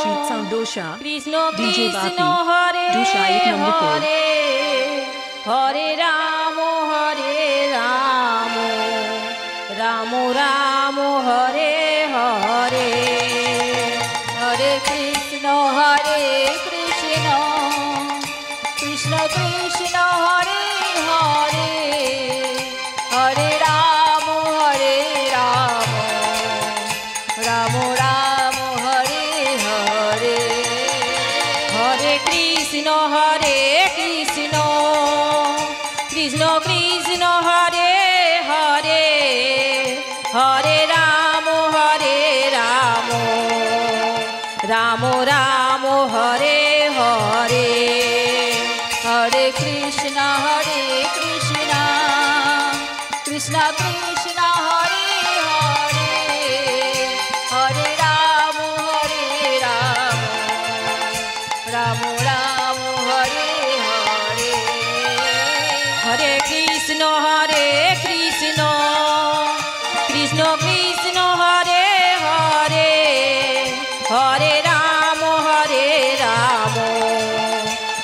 Street Sound Dosha, Krishna DJ Krishna Bati, Hare Dosha 8 number 4. Hare Hare Ramo Ramo Ramo Hare Hare Hare Krishna Krishna Krishna Hare Hare Hare Ramo Ramo Ramo Hare Hare Hare Krishna Krishna Krishna Hare Hare Hare Ramo Ramo Ramo Hare Hare Hare Krishna Krishna Krishna Hare Hare Hare Ramo Ramo Ramo Hare Hare Hare Krishna Krishna Krishna Hare Hare Hare Ramo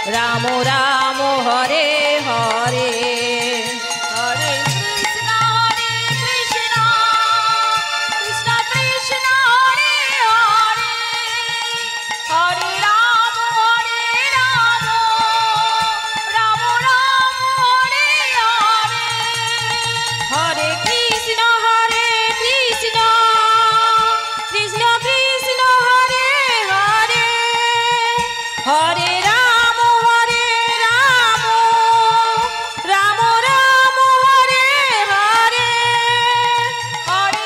Ramo Ramo Hare Hare Hare Krishna Krishna Krishna Hare Hare Hare Ramo Ramo Ramo Hare Hare Hare Krishna Krishna Krishna Hare Hare Hare Ramo Ramo Ramo Hare Hare Hare Krishna Krishna Krishna Hare Hare Hare Ramo Ramo Ramo Hare Hare Hare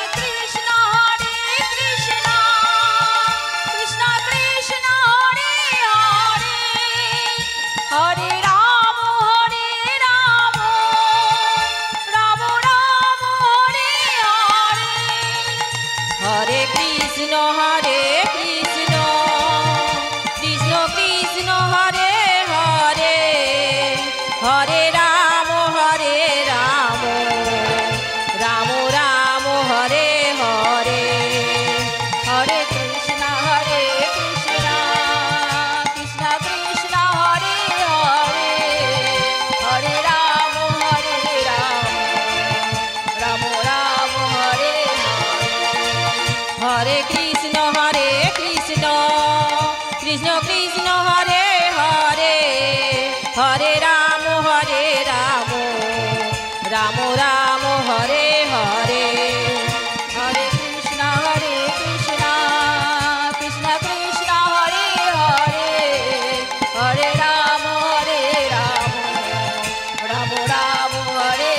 Krishna Krishna Krishna Hare Hare Hare Ramo Ramo Ramo Hare Hare Hare Krishna Krishna Krishna Hare Hare Hare Ramo Ramo Ramo Hare Hare Hare Krishna Krishna Krishna Hare Hare Hare Ramo Ramo Ramo Hare Hare Hare Krishna Krishna Krishna Hare Hare Hare Ramo Ramo Ramo Hare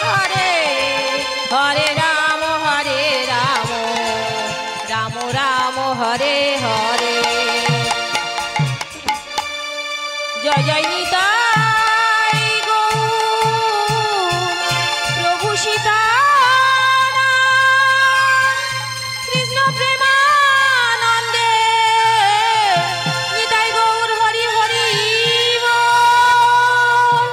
Hare Hare Ramo Ramo Ramo Hare Hare Jai Jai Nitai Gaur Prabhu Sitaram Krishna Premanande Nitai Gaur Hari Hari Bol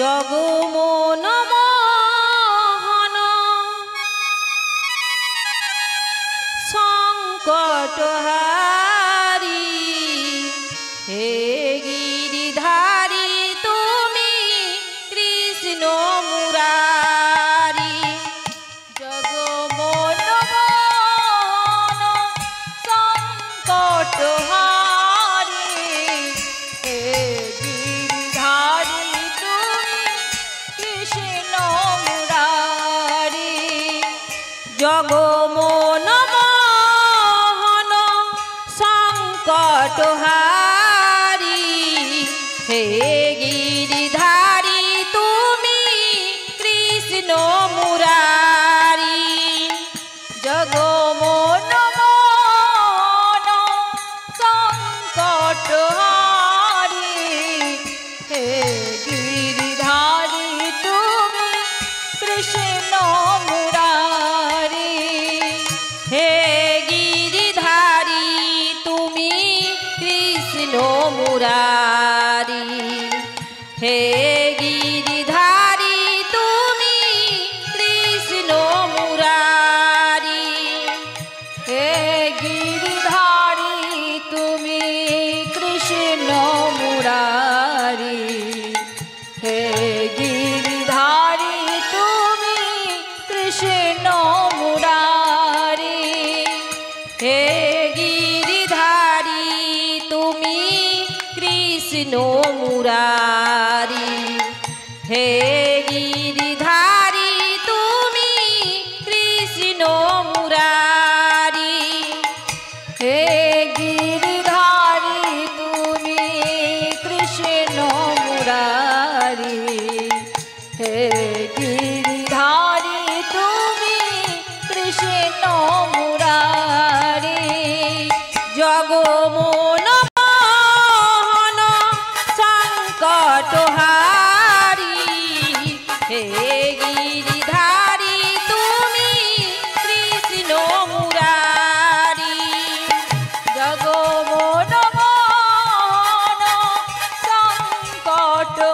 Jagmohan মোহন সংকটহারি হে গিরিধারী তুমি কৃষ্ণ মুরারি জগমোহন মোহন সংকটহারি হে গিরিধারী তুমি কৃষ্ণ মুরারি জগমোহন মোহন সংকটহারি হে গিরিধারী তুমি কৃষ্ণ মুরারি জগমোহন মোহন সংকটহারি হে গিরিধারী তুমি কৃষ্ণ মুরারি হে গিরিধারী তুমি কৃষ্ণ মুরারি হে গিরিধারী তুমি কৃষ্ণ মুরারি হে গিরিধারী তুমি কৃষ্ণ মুরারি হে গিরিধারী তুমি কৃষ্ণ মুরারি হে গিরিধারী তুমি কৃষ্ণ মুরারি হে গিরিধারী তুমি কৃষ্ণ মুরারি হে গিরিধারী তুমি কৃষ্ণ মুরারি হে গিরিধারী তুমি কৃষ্ণ মুরারি জগমোহন মোহন সংকটহারি হে গিরিধারী তুমি কৃষ্ণ মুরারি জগমোহন মোহন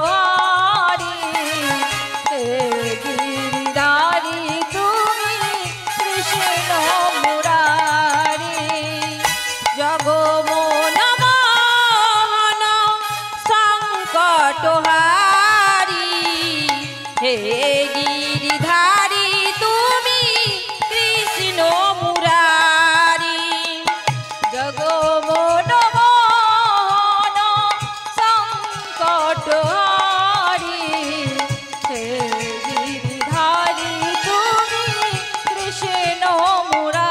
সংকটহারি হে গিরিধারী তুমি কৃষ্ণ মুরারি জগমোহন মোহন সংকটহারি হে গিরিধারী তুমি কৃষ্ণ মুরারি জগমোহন মোহন সংকটহারি হে গিরিধারী তুমি কৃষ্ণ মুরারি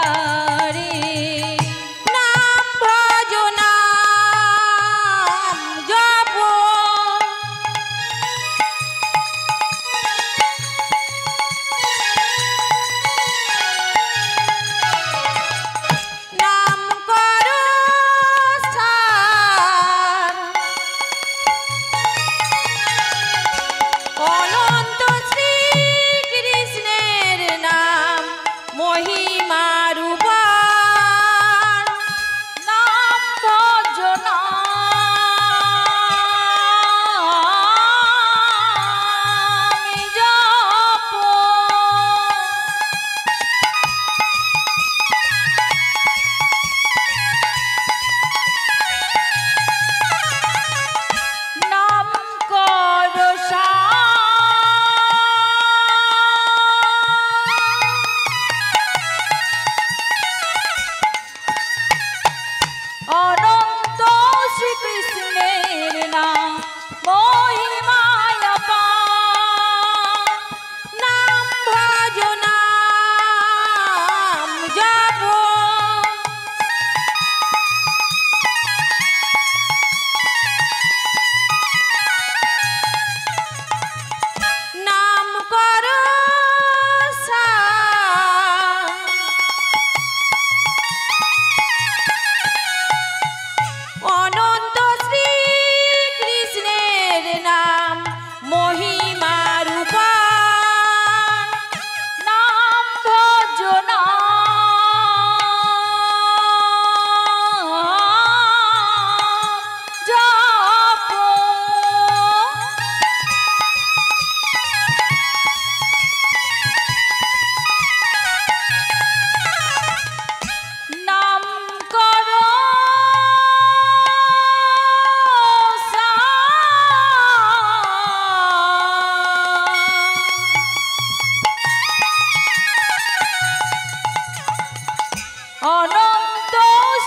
অনন্ত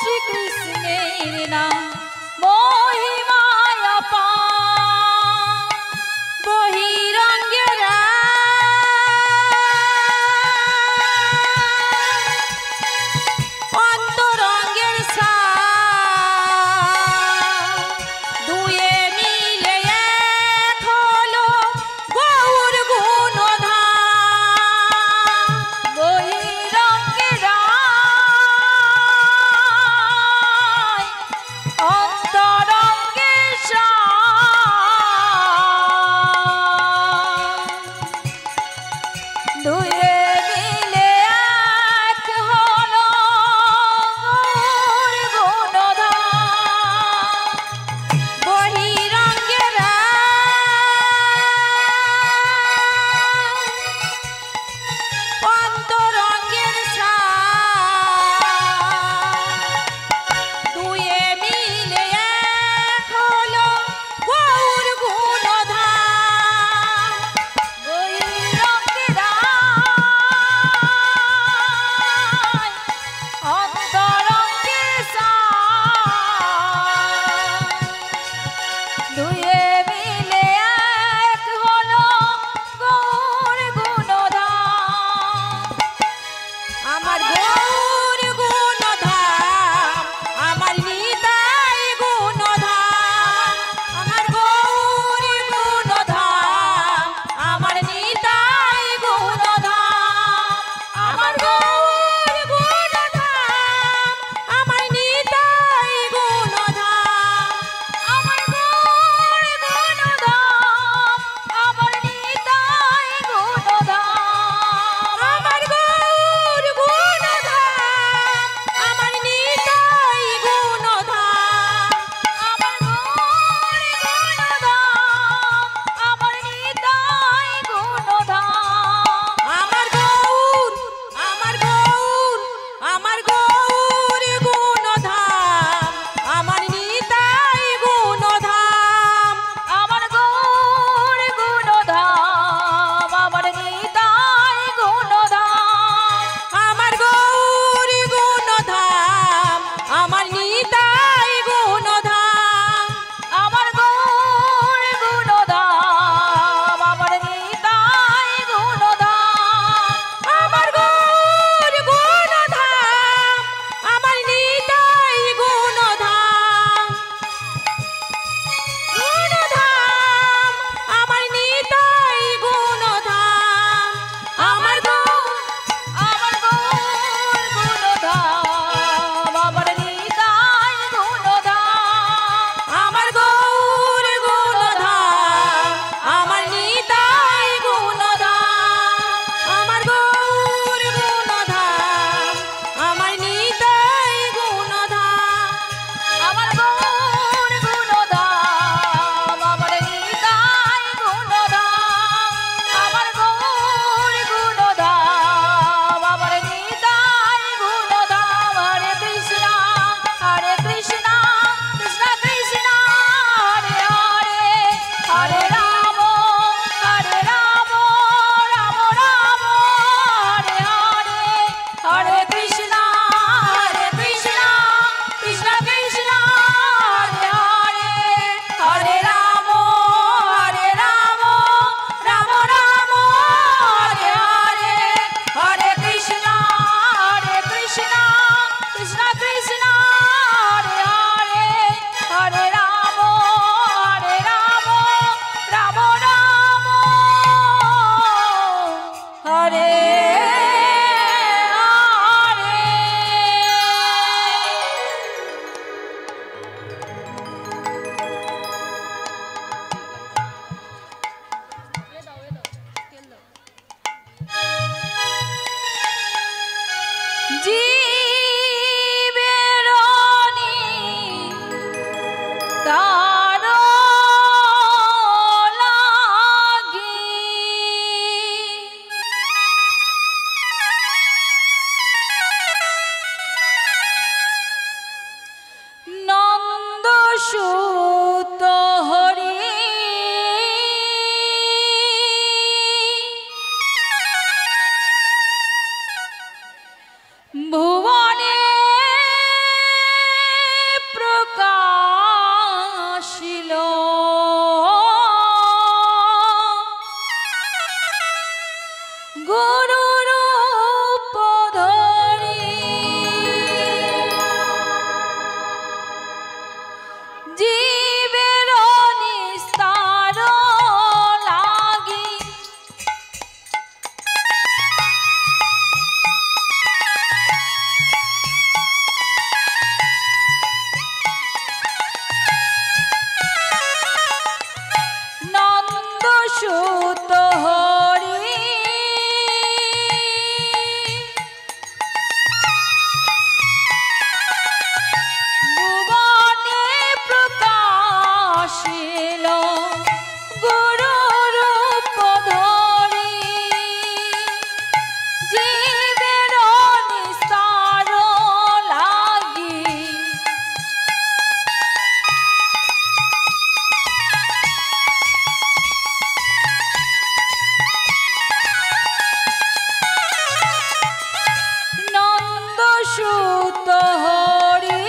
শ্রীকৃষ্ণের নাম মহিমায় অপার বহিরঙ্গেরা অন্তরঙ্গের সার দুয়ে মিলে এক হলো গৌর গুণধাম বহিরঙ্গেরা অন্তরঙ্গের সার দুয়ে মিলে এক হলো গৌর গুণধাম বহিরঙ্গেরা অন্তরঙ্গের সার দুয়ে মিলে এক হলো গৌর গুণধাম বহিরঙ্গেরা অন্তরঙ্গের সার দুয়ে মিলে এক হলো গৌর গুণধাম আমার গৌর গুণধাম আমার নিতাই গুণধাম আমার গৌর গুণধাম আমার নিতাই গুণধাম আমার গৌর গুণধাম আমার নিতাই গুণধাম আমার গৌর গুণধাম আমার নিতাই গুণধাম আমার গৌর গুণধাম আমার নিতাই গুণধাম আমার গৌর গুণধাম আমার নিতাই গুণধাম আমার গৌর আমার গৌর আমার গৌর গুণধাম আমার নিতাই গুণধাম আমার গৌর গুণধাম আমার নিতাই গুণধাম আমার গৌর গুণধাম আমার নিতাই গুণধাম আমার গৌর গুণধাম আমার নিতাই গুণধাম আমার গৌর গুণধাম আমার নিতাই গুণধাম গুণধাম আমার নিতাই গুণধাম আমার গৌর গুণধাম আমার নিতাই গুণধাম আমার গৌর গুণধাম আমার নিতাই গুণধাম আমার গৌর গুণধাম আমার নিতাই গুণধাম আমার গৌর গুণধাম আমার নিতাই গুণধাম আমার গৌর গুণধাম আমার নিতাই গুণধাম হরে কৃষ্ণ কৃষ্ণ কৃষ্ণ হরে হরে হরে রাম রাম রাম হরে হরে হরে কৃষ্ণ কৃষ্ণ কৃষ্ণ হরে হরে হরে রাম রাম রাম হরে হরে হরে কৃষ্ণ কৃষ্ণ কৃষ্ণ কৃষ্ণ হরে হরে হরে রাম রাম রাম হরে হরে জীবের তার লাগি নন্দ সুত হরি ভুবনে সুত হরি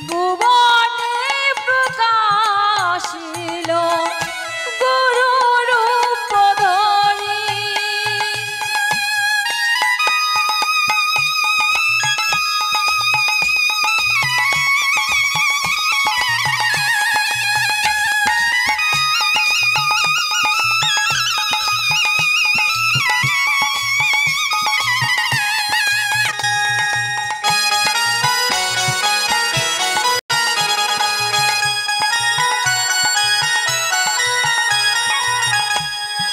ভুবনে প্রকাশিল গুরু রূপ ধরি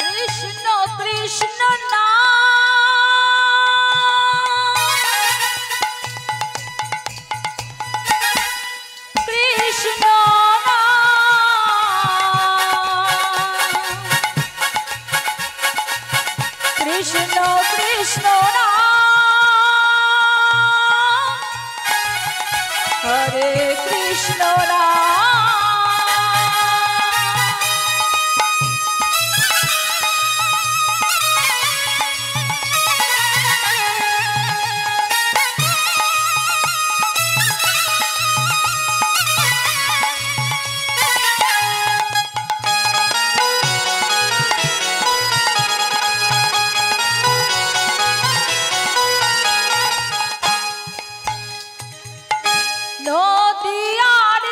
কৃষ্ণ কৃষ্ণ কৃষ্ণ কৃষ্ণ কৃষ্ণ হরে কৃষ্ণ নদিয়ার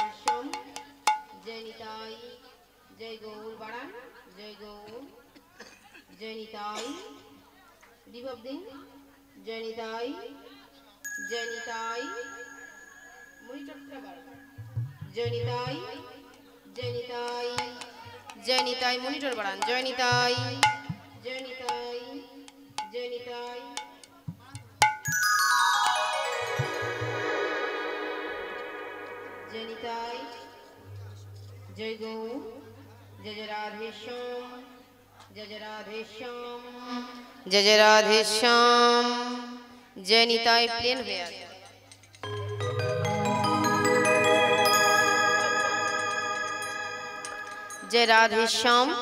राधेश्याम जय निताई जय गौर बाड़ा जय गौर जय निताई रिभव दिन जय निताई मणिचक्र बाड़ा जय निताई मॉनिटर बढ़ान जय निताई जय निताई जय निताई जय निताई जय गौ जय जय राधेश्याम जय जय राधेश्याम जय जय राधेश्याम जय निताई प्लेन भैया जय राधेश्याम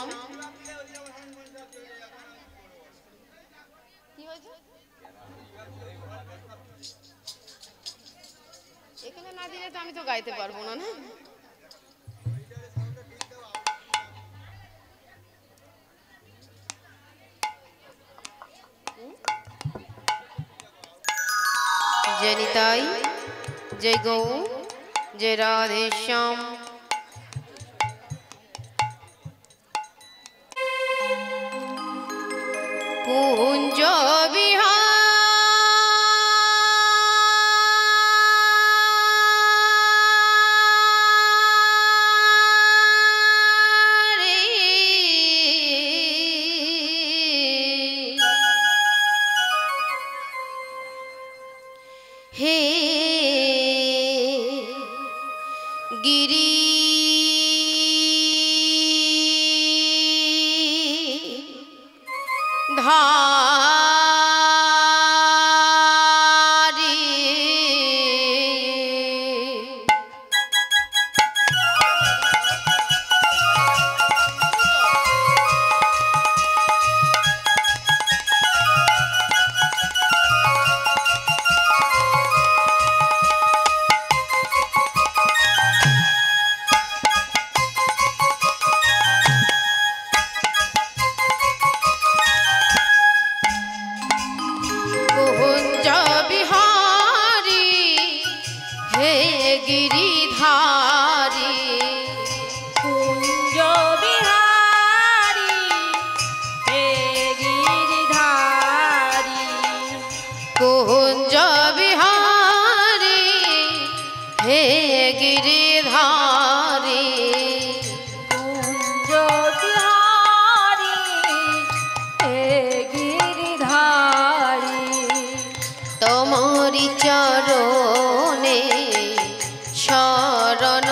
এখানে না দিলে তো আমি তো গাইতে পারবো না না जय निताई जय गौ जय राधेश्याम कुंज हे गिरी कुंज बिहारी हे गिरिधारी कुंज बिहारी हे गिरिधारी तोमरी चरणे शरण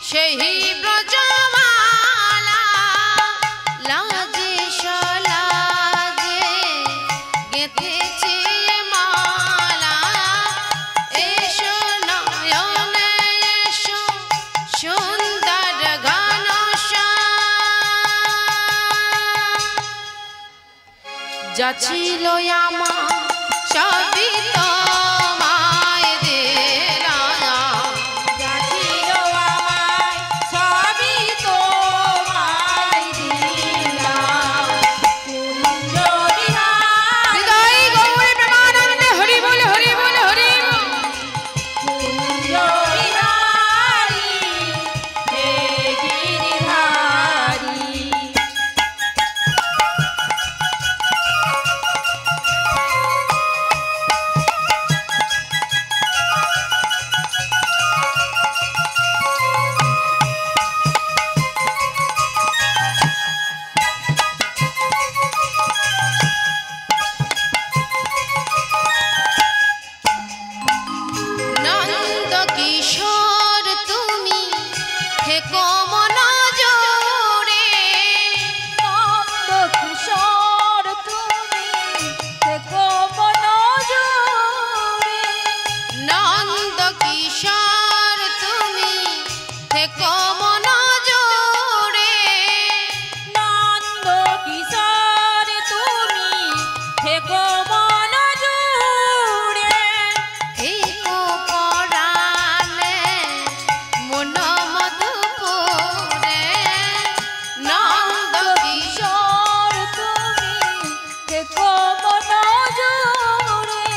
সেই ব্রজমালা লাজে সলাজে গেঁথেছে মালা। এসো নয়নে এসো সুন্দর ঘনশ্যাম। যা ছিল আমার সবই তোমায় দিলাম। যা ছিল আমার সবই তোমায় দিলাম। কুঞ্জ বিহারী হৃদয় গৌরে প্রেমানন্দে হরি বল হরি বল হরি বল। কুঞ্জ বিহারী হে গিরিধারী। নন্দ কিশোর তুমি থেকো মন জোড়ে। নন্দ কিশোর তুমি থেকো মন জোড়ে। নন্দ কিশোর তুমি থেকো মন জোড়ে। নন্দ কিশোর তুমি থেকো মন জোড়ে। থেকো পরালে মন মধুপুরে। নন্দ কিশোর তুমি থেকো মন জোড়ে।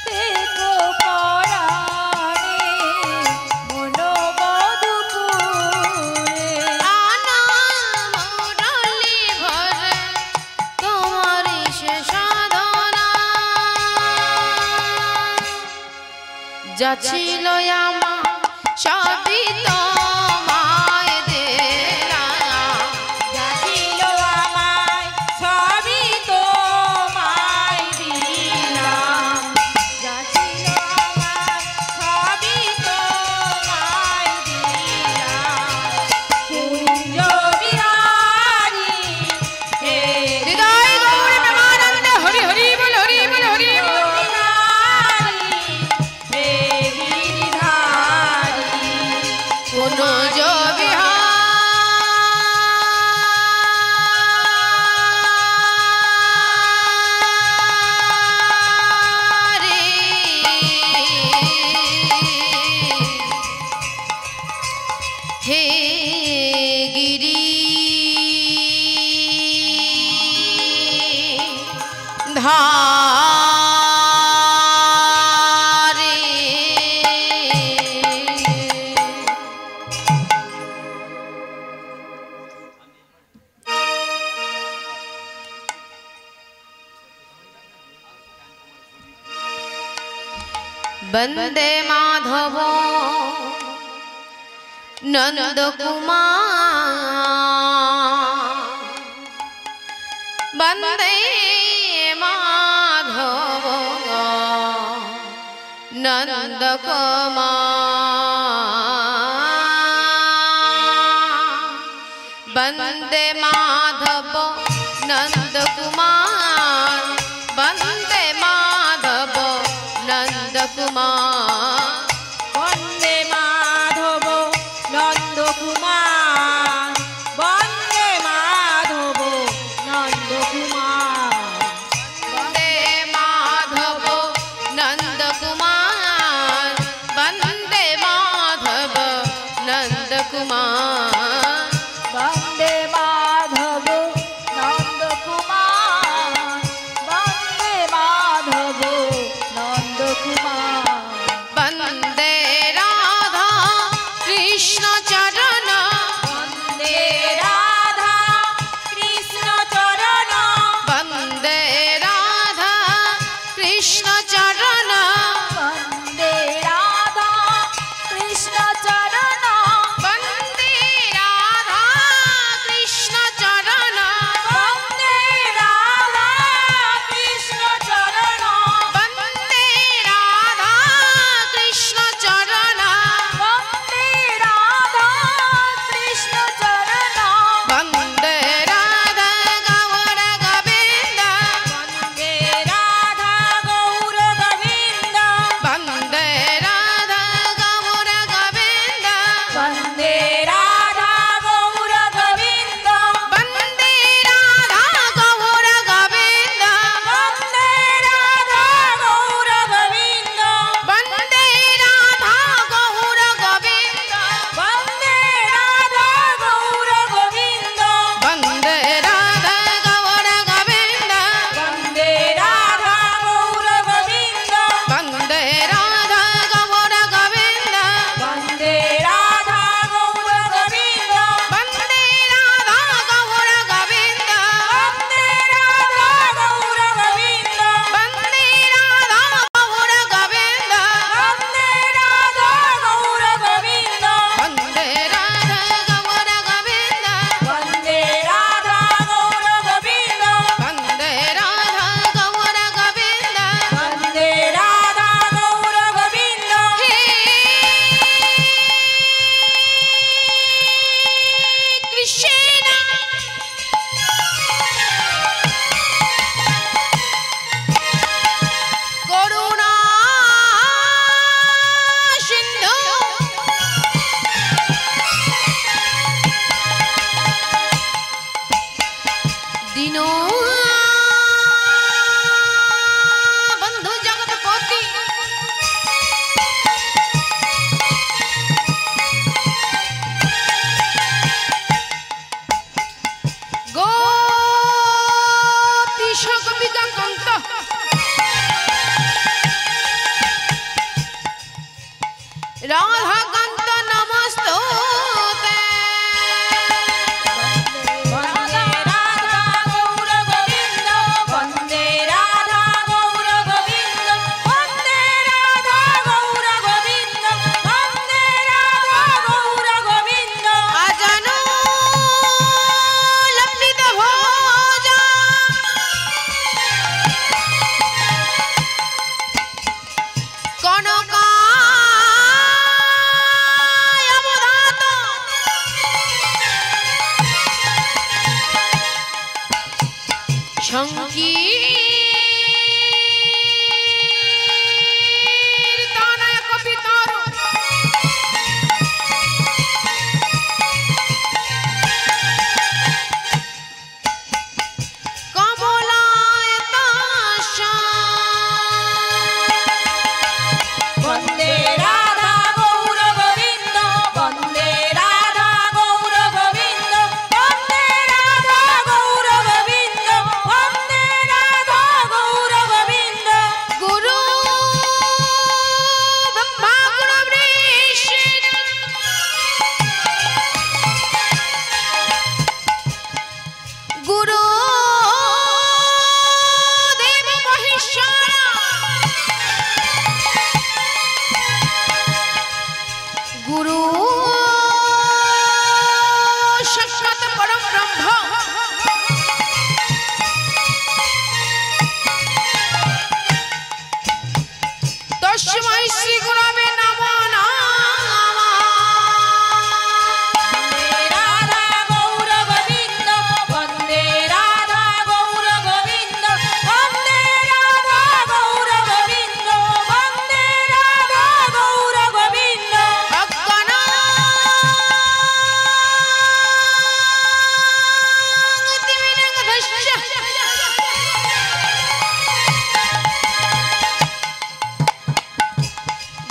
থেকো পরাণে মন মধুপুরে। আনা মুরলি ভরে তোমারি সে সাধনা। যা ছিল আমার সবই তোমায় দিলাম। যা ছিল আমায় সবই তোমায় দিলাম। যা ছিল আমায় সবই তোমায় দিলাম। কুঞ্জ বিহারী হে হৃদয় গৌরে প্রেমানন্দে হরি হরি বল হরি বল হরি বল। বিহারী হে গিরিধারী। কুঞ্জ বিহারী হে গিরি ধারে। বন্দে মাধব নন্দ কুমার। বন্দে মাধব নন্দ কুমার। বন্দে মাধব নন্দ কুমার। বন্দে মাধব নন্দ কুমার। বন্দে মাধব নন্দ কুমার। বন্দে মাধব নন্দ কুমার। বন্দে মাধব নন্দ কুমার। বন্দে মাধব নন্দ কুমার। বন্দে মাধব নন্দ কুমার। বন্দে মাধব নন্দ কুমার। বন্দে রাধা কৃষ্ণ চরণ। বন্দে রাধা কৃষ্ণ চরণ। বন্দে রাধা কৃষ্ণ চরণ। বন্দে রাধা কৃষ্ণ চরণ। বন্দে রাধা दीनो बंधु जगतपति गोपीश गोपिका कांत राधा कांत नमस्तुते वन्दे राधा गौर गोविन्द वन्दे राधा गौर गोविन्द वन्दे राधा गौर गोविन्द वन्दे राधा गौर गोविन्द अजनो लंबित भोजा कनकाय अवधात संकीर्तनाय कपितारो कमलायताक्षा वन्दे राधा गौर गोविन्द वन्दे राधा गौर गोविन्द वन्दे राधा गौर गोविन्द वन्दे राधा गौर गोविन्द गुरु ब्रह्मा गुरु विष्णु गुरु देव महेश्वर गुरु साक्षात् परम ब्रह्म तस्मै श्री गुरवे नमो नमः वन्दे राधा गौर गोविन्द वन्दे राधा गौर गोविन्द वन्दे राधा गौर गोविन्द वन्दे राधा गौर गोविन्द अक्कना दिविनगधश्च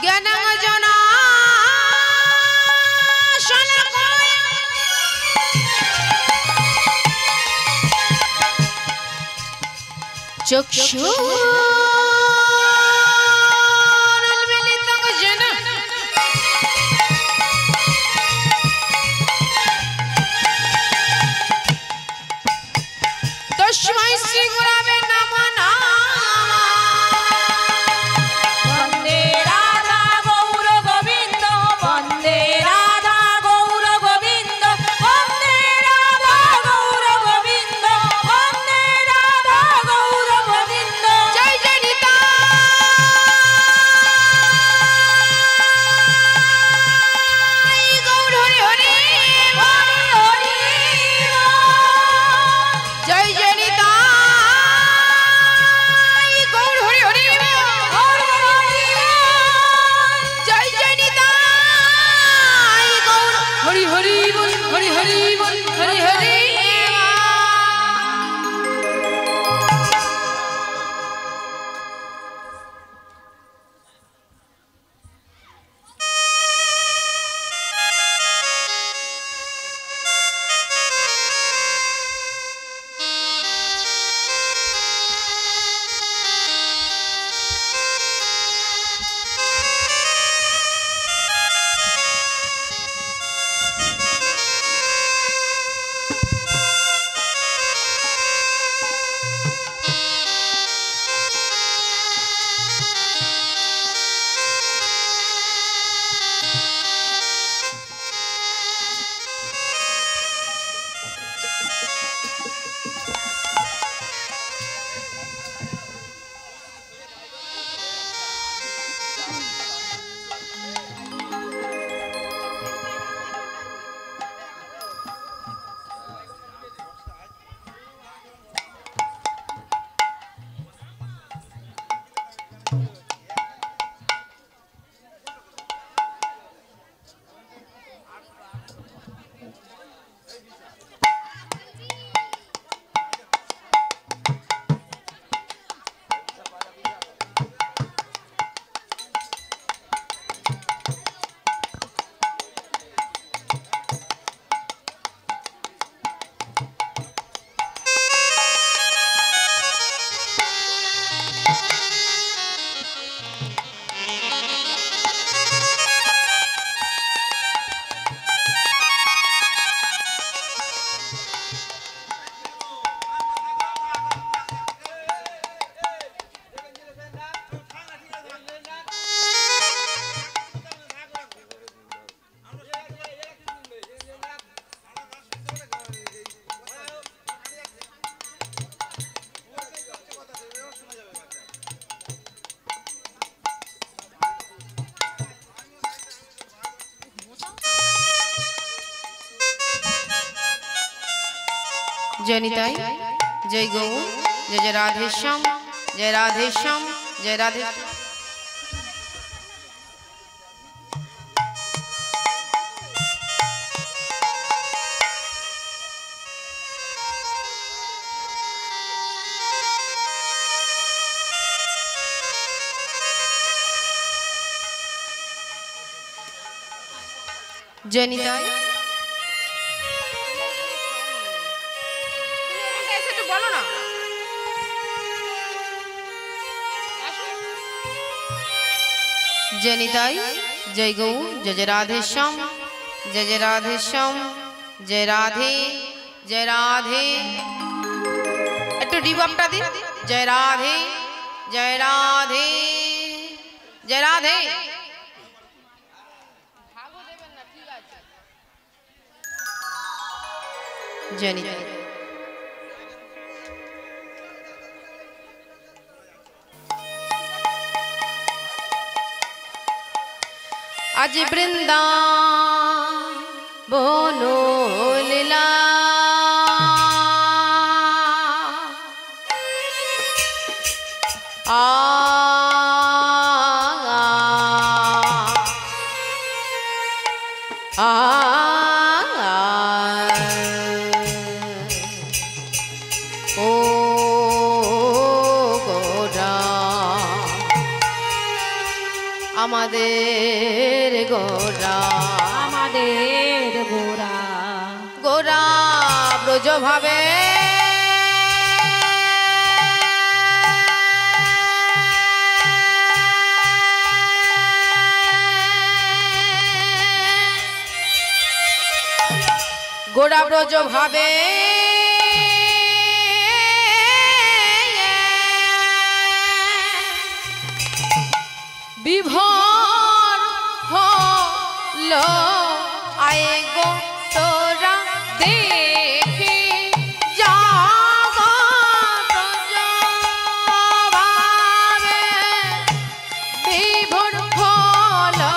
ज्ञानजना शलकोय चक्षुरुन्मीलितं येन तस्मै श्री गुरवे नमो नमः वन्दे राधा गौर गोविन्द वन्दे राधा गौर गोविन्द वन्दे राधा गौर गोविन्द वन्दे राधा गौर गोविन्द जय जय निताई गौर हरि हरि हरि हरि जय जय निताई गौर हरि हरि जय जय निताई गौर हरि हरि बोल हरि हरि बोल हरि हरि जय निताई जय गौ जय जय राधेश्याम जय राधेश्याम जय राधे जय निताई बोलो ना जय निताई जय गौ जय जय राधेश्याम जय जय राधेश्याम जय राधे जय राधे একটু রিভাবটা দিন जय राधे जय राधे जय राधे जय निताई आज वृंदावन लीला আমাদের গোরা গোরা ব্রজ ভাবে গোরা ব্রজ ভাবে বিভোর হলো আয়ে গো তোরা দেখে যাগো ব্রজ ভাবে বিভোর হলো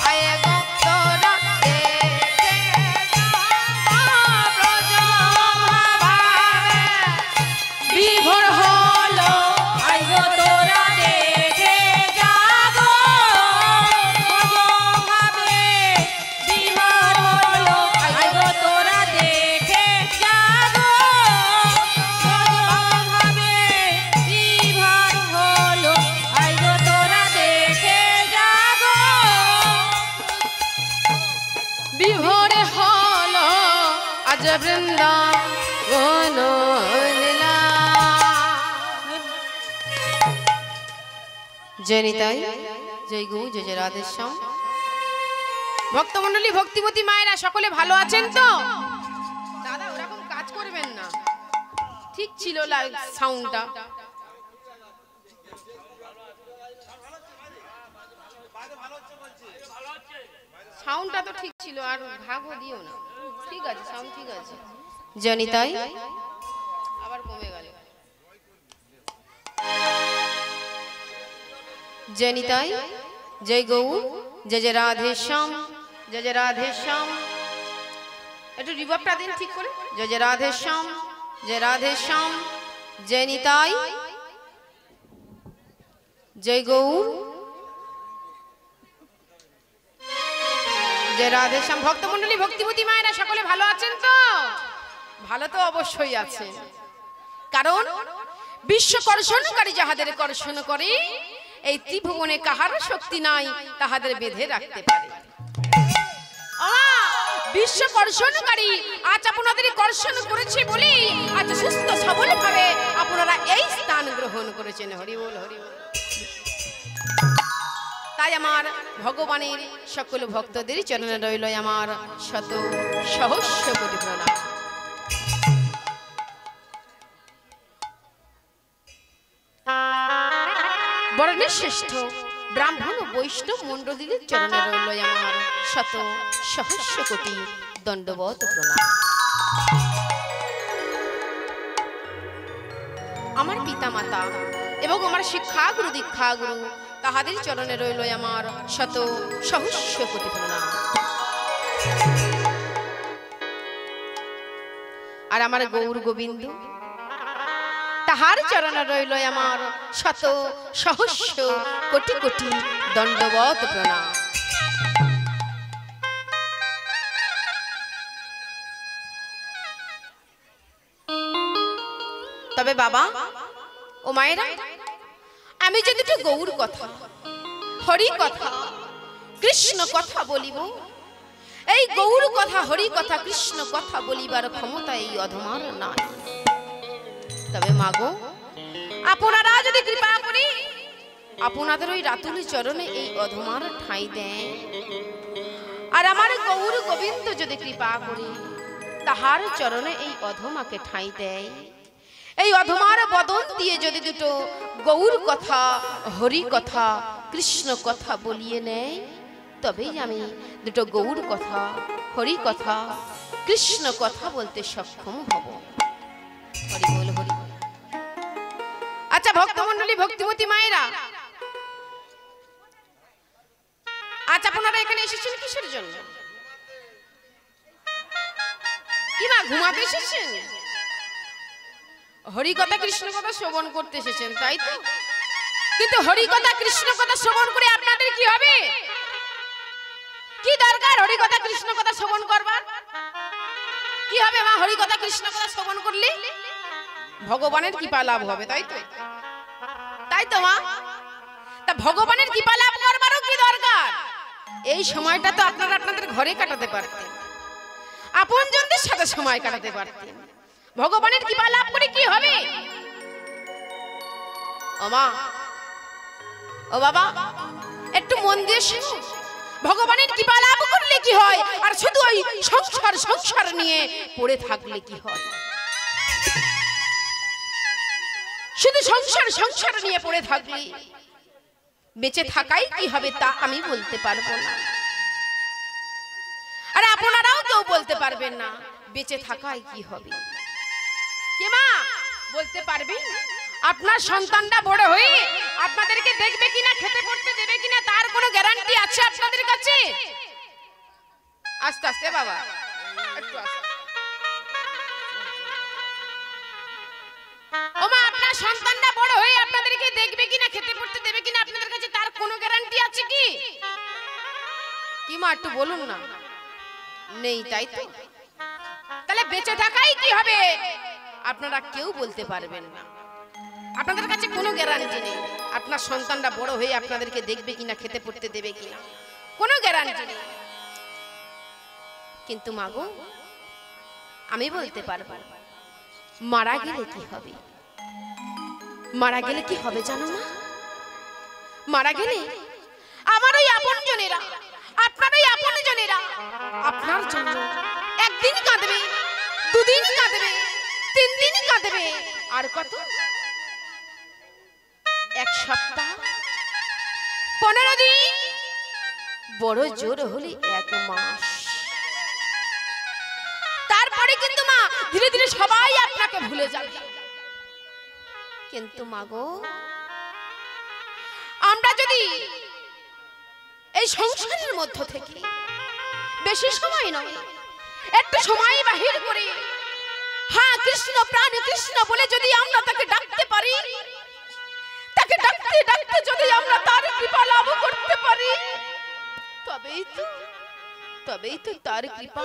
আয়ে গো তোরা দেখে যাগো ব্রজ ভাবে বিভোর হলো আয়ে গো তোরা দেখে वृंदावन लीला जय निताई जय गौ जय जय राधेश्याम ভক্তমণ্ডলী ভক্তিমতী মায়েরা সকলে ভালো আছেন তো দাদা ওরকম কাজ করবেন না ঠিক ছিল সাউন্ডটা সাউন্ডটা তো ঠিক ছিল আর ভাগও দিও না ঠিক আছে সাউন্ড ঠিক আছে जय निताई আবার কমে গেল जय निताई जय गौ जय जय राधेश्याम जय जय राधेश्याम একটু রিভাবটা দিন ঠিক করে जय जय राधेश्याम जय राधेश्याम जय निताई जय गौ जय राधेश्याम ভক্তমণ্ডলী ভক্তিমতী মায়েরা সকলে ভালো আছেন তো ভালো তো অবশ্যই আছে কারণ বিশ্ব কর্ষণকারী যাহাদের কর্ষণ করে এই ত্রিভুবনে কাহার শক্তি নাই তাহাদের বেঁধে রাখতে পারে বিশ্ব কর্ষণকারী আজ আপনাদের কর্ষণ করেছে বলি আজ সুস্থ সবল ভাবে আপনারা এই স্থান গ্রহণ করেছেন হরি বল হরি বল তাই আমার ভগবানের সকল ভক্তদের চরণে রইল আমার শত সহস্র কোটি প্রণাম বরণের শ্রেষ্ঠ ব্রাহ্মণ ও বৈষ্ণব মণ্ডলীদের চরণে রইল আমার শত সহস্র কোটি দণ্ডবত প্রণাম আমার পিতা মাতা এবং আমার শিক্ষাগুরু দীক্ষাগুরু তাহাদের চরণে রইল আমার শত সহস্র কোটি প্রণাম আর আমার গৌর গোবিন্দ, তাহার চরণে রইল আমার শত সহস্র কোটি কোটি দণ্ডবত প্রণাম। তবে বাবা ও মায়েরা, আমি যদি একটু গৌর কথা, হরি কথা, কৃষ্ণ কথা বলিব, এই গৌর কথা, হরি কথা, কৃষ্ণ কথা বলিবার ক্ষমতা এই অধমার নাই। তবে মাগো, আপনারা যদি কৃপা করি আপনাদের ওই রাতুলি চরণে এই অধমার ঠাঁই দেন, আর আমার গৌর গোবিন্দ যদি কৃপা করি তাহার চরণে এই অধমাকে ঠাঁই দেয়, এই অধমার বদন দিয়ে যদি দুটো গৌর কথা, হরি কথা, কৃষ্ণ কথা বলিয়ে নেয়, তবেই আমি দুটো গৌর কথা, হরি কথা, কৃষ্ণ কথা বলতে সক্ষম হব। হরি বল, হরি বল। আচ্ছা ভক্তমণ্ডলী, ভক্তিমতী মায়েরা, আজ আপনারা এখানে এসেছেন কিসের জন্য? কি মা, ঘুমাতে এসেছেন? হরি কথা, কৃষ্ণ কথা শ্রবণ করতে এসেছেন, তাই তো? কিন্তু হরি কথা, কৃষ্ণ কথা শ্রবণ করে আপনাদের কি হবে? কি দরকার হরি কথা, কৃষ্ণ কথা শ্রবণ করবার? কি হবে মা হরি কথা, কৃষ্ণ কথা শ্রবণ করলে? ভগবানের কৃপা লাভ হবে, তাই তো? তাই তো মা? তা ভগবানের কৃপা লাভ করবারও কি দরকার? এই সময়টা তো আপনারা আপনাদের ঘরে কাটাতে পারতেন, আপনজনদের সাথে সময় কাটাতে পারতেন। ভগবানের কৃপা লাভ করে কি হবে? ও মা, ও বাবা, একটু মন দিয়ে শুনুন। ভগবানের কৃপা লাভ করলে কি হয়, আর শুধু ওই সংসার সংসার নিয়ে পড়ে থাকলে কি হয়? শুধু সংসার সংসার নিয়ে পড়ে থাকলে বেঁচে থাকাই কি হবে তা আমি বলতে পারবো না, আর আপনারাও কেউ বলতে পারবেন না বেঁচে থাকাই কি হবে। কে মা বলতে পারবেন? আপনার সন্তানটা বড় হয়ে আপনাদেরকে দেখবে কিনা, খেতে পড়তে দেবে কিনা, তার কোনো গ্যারান্টি আছে আপনাদের কাছে? আস্তে আস্তে বাবা, একটু আস্তে। ও মা, আপনার সন্তানটা বড় হয়ে আপনাদেরকে দেখবে কিনা, খেতে পড়তে দেবে কিনা, আপনাদের কাছে তার কোনো গ্যারান্টি আছে কি? কি মা একটু বলুন না। নেই, তাই তো? তাহলে বেঁচে থাকাই কি হবে আপনারা কেউ বলতে পারবেন না, আপনাদের কাছে কোনো গ্যারান্টি নেই। আপনার সন্তানটা বড় হয়ে আপনাদেরকে দেখবে কিনা, খেতে পড়তে দেবে কিনা, কোনো গ্যারান্টি নেই। কিন্তু মাগো, আমি বলতে পারবো মারা গেলে কি হবে। মারা গেলে কি হবে জানো না? মারা গেলে আমার ওই আপনজনেরা, আপনার ওই আপনজনেরা আপনার জন্য একদিন কাঁদবে, দুদিন কাঁদবে, 3 দিন কাঁদবে, আর কত? 1 সপ্তাহ, 15 দিন, বড় জোর হলে 1 মাস। তারপরে কিন্তু মা ধীরে ধীরে সবাই আপনাকে ভুলে যাবে। কিন্তু মাগো, আমরা যদি এই সংসারের মধ্য থেকে বেশি সময় নয়, একটু সময় বাহির করে হ্যাঁ কৃষ্ণ প্রাণ কৃষ্ণ বলে যদি আমরা তাকে ডাকতে পারি, তাকে ডাকতে ডাকতে যদি আমরা তার কৃপা লাভ করতে পারি, তবেই তো তার কৃপা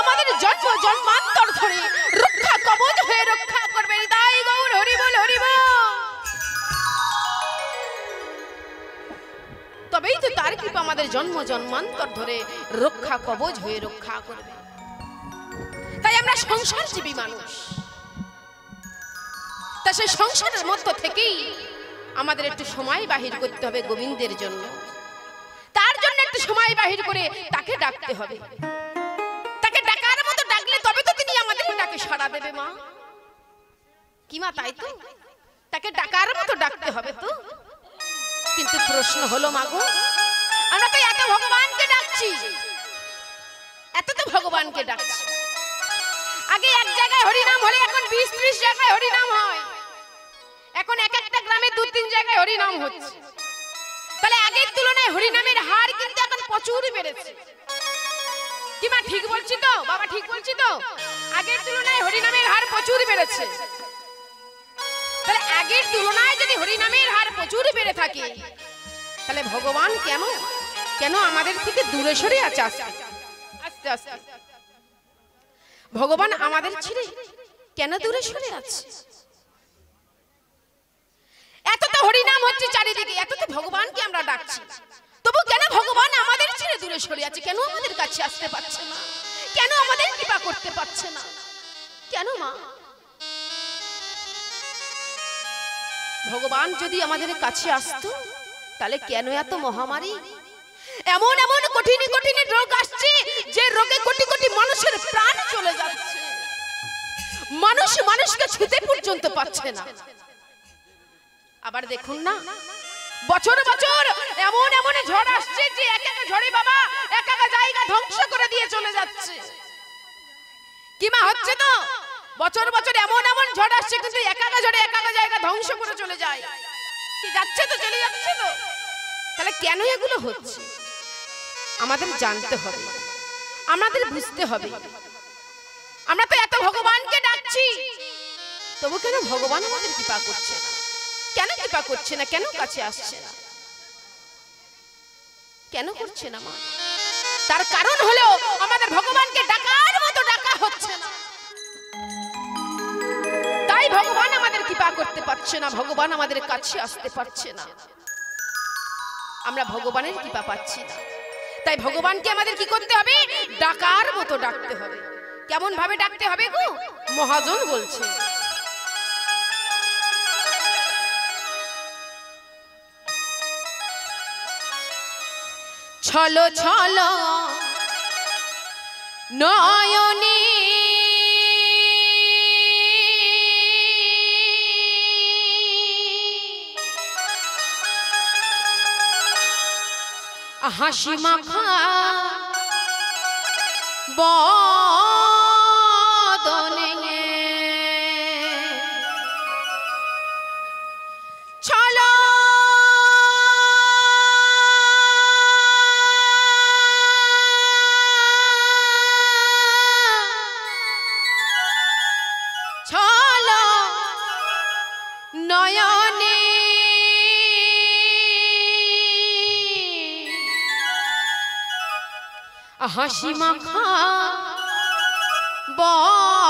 আমাদের জন্ম জন্মান্তর ধরে রক্ষা কবচ হয়ে রক্ষা করবে। তাই গৌর হরি বল, হরি বল। তবেই তো তার কৃপা আমাদের জন্ম জন্মান্তর ধরে রক্ষা কবচ হয়ে রক্ষা করবে। তাই আমরা সংসারজীবী মানুষ, তা সেই সংসারের মধ্য থেকেই আমাদের একটু সময় বাহির করতে হবে গোবিন্দের জন্য। তার জন্য একটু সময় বাহির করে তাকে ডাকতে হবে। তাকে ডাকার মতো ডাকলে তবে তো তিনি আমাদের ডাকে সাড়া দেবে মা। কি মা, তাই তো? তাকে ডাকার মতো ডাকতে হবে তো। কিন্তু প্রশ্ন হলো মাগো, আমরা তো এত ভগবানকে ডাকছি, এত তো ভগবানকে ডাকছি। আগে এক জায়গায় হরিনাম হলে এখন 20-30 জায়গায় হরিনাম হয়। এখন এক একটা গ্রামে 2-3 জায়গায় হরিনাম হচ্ছে। তাহলে আগের তুলনায় হরিনামের হার কিন্তু এখন প্রচুর বেড়েছে। কি মা ঠিক বলছি তো? বাবা ঠিক বলছি তো? আগের তুলনায় হরিনামের হার প্রচুর বেড়েছে। তাহলে আগের তুলনায় যদি হরিনামের হার প্রচুর বেড়ে থাকে, তাহলে ভগবান কেন কেন আমাদের থেকে দূরে সরে আছে? আস্তে আস্তে ভগবান আমাদের ছেড়ে কেন দূরে সরে আছে? এত তো হরিনাম হচ্ছে চারিদিকে, এত তো ভগবানকে আমরা ডাকছি, তবু কেন ভগবান আমাদের ছেড়ে দূরে সরে আছে? কেন আমাদের কাছে আসতে পারছে না? কেন আমাদের কৃপা করতে পারছে না? কেন মা? ভগবান যদি আমাদের কাছে আসতো, তাহলে কেন এত মহামারী, এমন এমন কঠিন কঠিন রোগ আসছে, যে রোগে কোটি কোটি মানুষের প্রাণ চলে যাচ্ছে, মানুষ মানুষকে ছুঁতে পর্যন্ত পাচ্ছে না। আবার দেখুন না, বছর বছর এমন এমন ঝড় আসছে যে এক এক ঝড়ে বাবা এক এক জায়গা ধ্বংস করে দিয়ে চলে যাচ্ছে। কি মা হচ্ছে তো? বছর বছর এমন এমন ঝড় আসছে, কিন্তু এক এক ঝড়ে এক এক জায়গা ধ্বংস করে চলে যায়। কি যাচ্ছে তো, চলে যাচ্ছে তো। তাহলে কেন এগুলো হচ্ছে? আমাদের জানতে হবে, আমাদের বুঝতে হবে। আমরা তো এত ভগবানকে ডাকছি, তবু কেন ভগবান আমাদের কৃপা করছে না? কেন কৃপা করছে না? কেন কাছে আসছে না? কেন করছে না মা? তার কারণ হলো আমাদের ভগবানকে ডাকার মতো ডাকা হচ্ছে না। তাই ভগবান আমাদের কৃপা করতে পারছে না, ভগবান আমাদের কাছে আসতে পারছে না। আমরা ভগবানের কৃপা পাচ্ছি না। তাই ভগবানকে আমাদের কি করতে হবে? ডাকার মতো ডাকতে হবে। কেমন ভাবে ডাকতে হবে গো? মহাজন বলছে, ছলো ছলো নয়নে হাসি মাখা বদনে ছলো ছলো নয়নে হাসি মাখা বদনে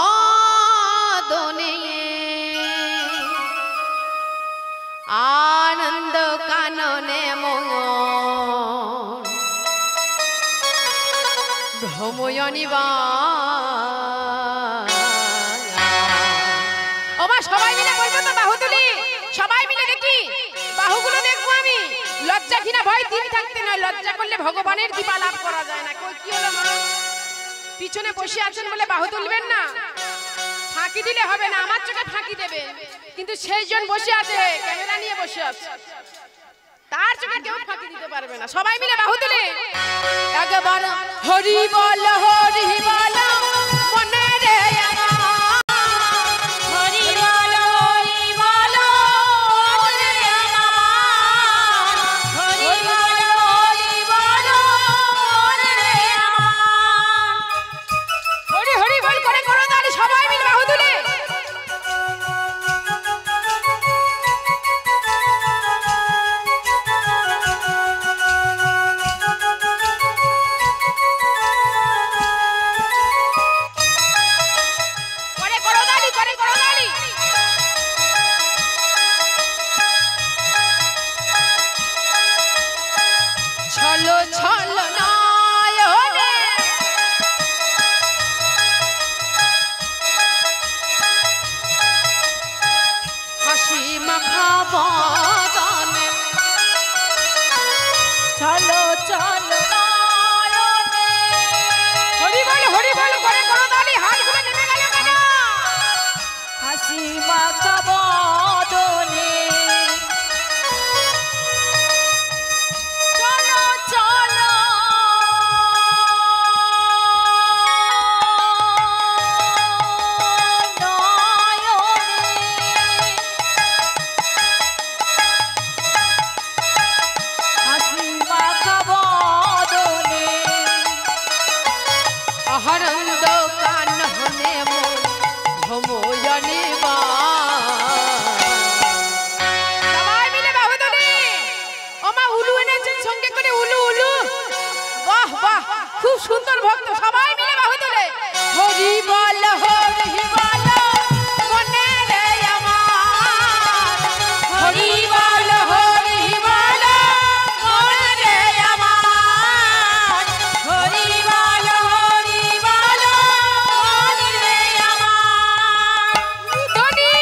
আনন্দ কাননে মন ভ্রময়নিবা। ও মা, সবাই মিলে বলবো তো? বাহু তুলি, সবাই মিলে দেখি, বাহুগুলো দেখবো আমি। লজ্জা ঘৃণা ভয় দিন থাকতে নয়, লজ্জা করলে ভগবানের কৃপা লাভ করা যায় না। কি হলো মা? পিছনে বসে আছেন বলে বাহু তুলবেন না? ফাঁকি দিলে হবে না, আমার চোখে ফাঁকি দেবে, কিন্তু সেই জন বসে আছে, ক্যামেরা নিয়ে বসে আছে, তার চোখে কেউ ফাঁকি দিতে পারবে না। সবাই মিলে বাহু তুলে একবার হরি বল, হরি বল মনে রে আমার, হরি বল, হরি বল মনে আমার, হরি বল, হরি বল মনে আমার। হরি হরি বল করে করো তাহলে সবাই মিলে বাহু তুলে। সময়ানি সবাই মিলে বাহু তুলি ও মা উলু এনেছেন সঙ্গে করে উলু উলু বাহ বাহ খুব সুন্দর ভক্ত সবাই মিলে বাহু তুলে হরি বল মনে রে আমার হরি বল মনে রে আমার হরি বল মনে রে আমার ধনী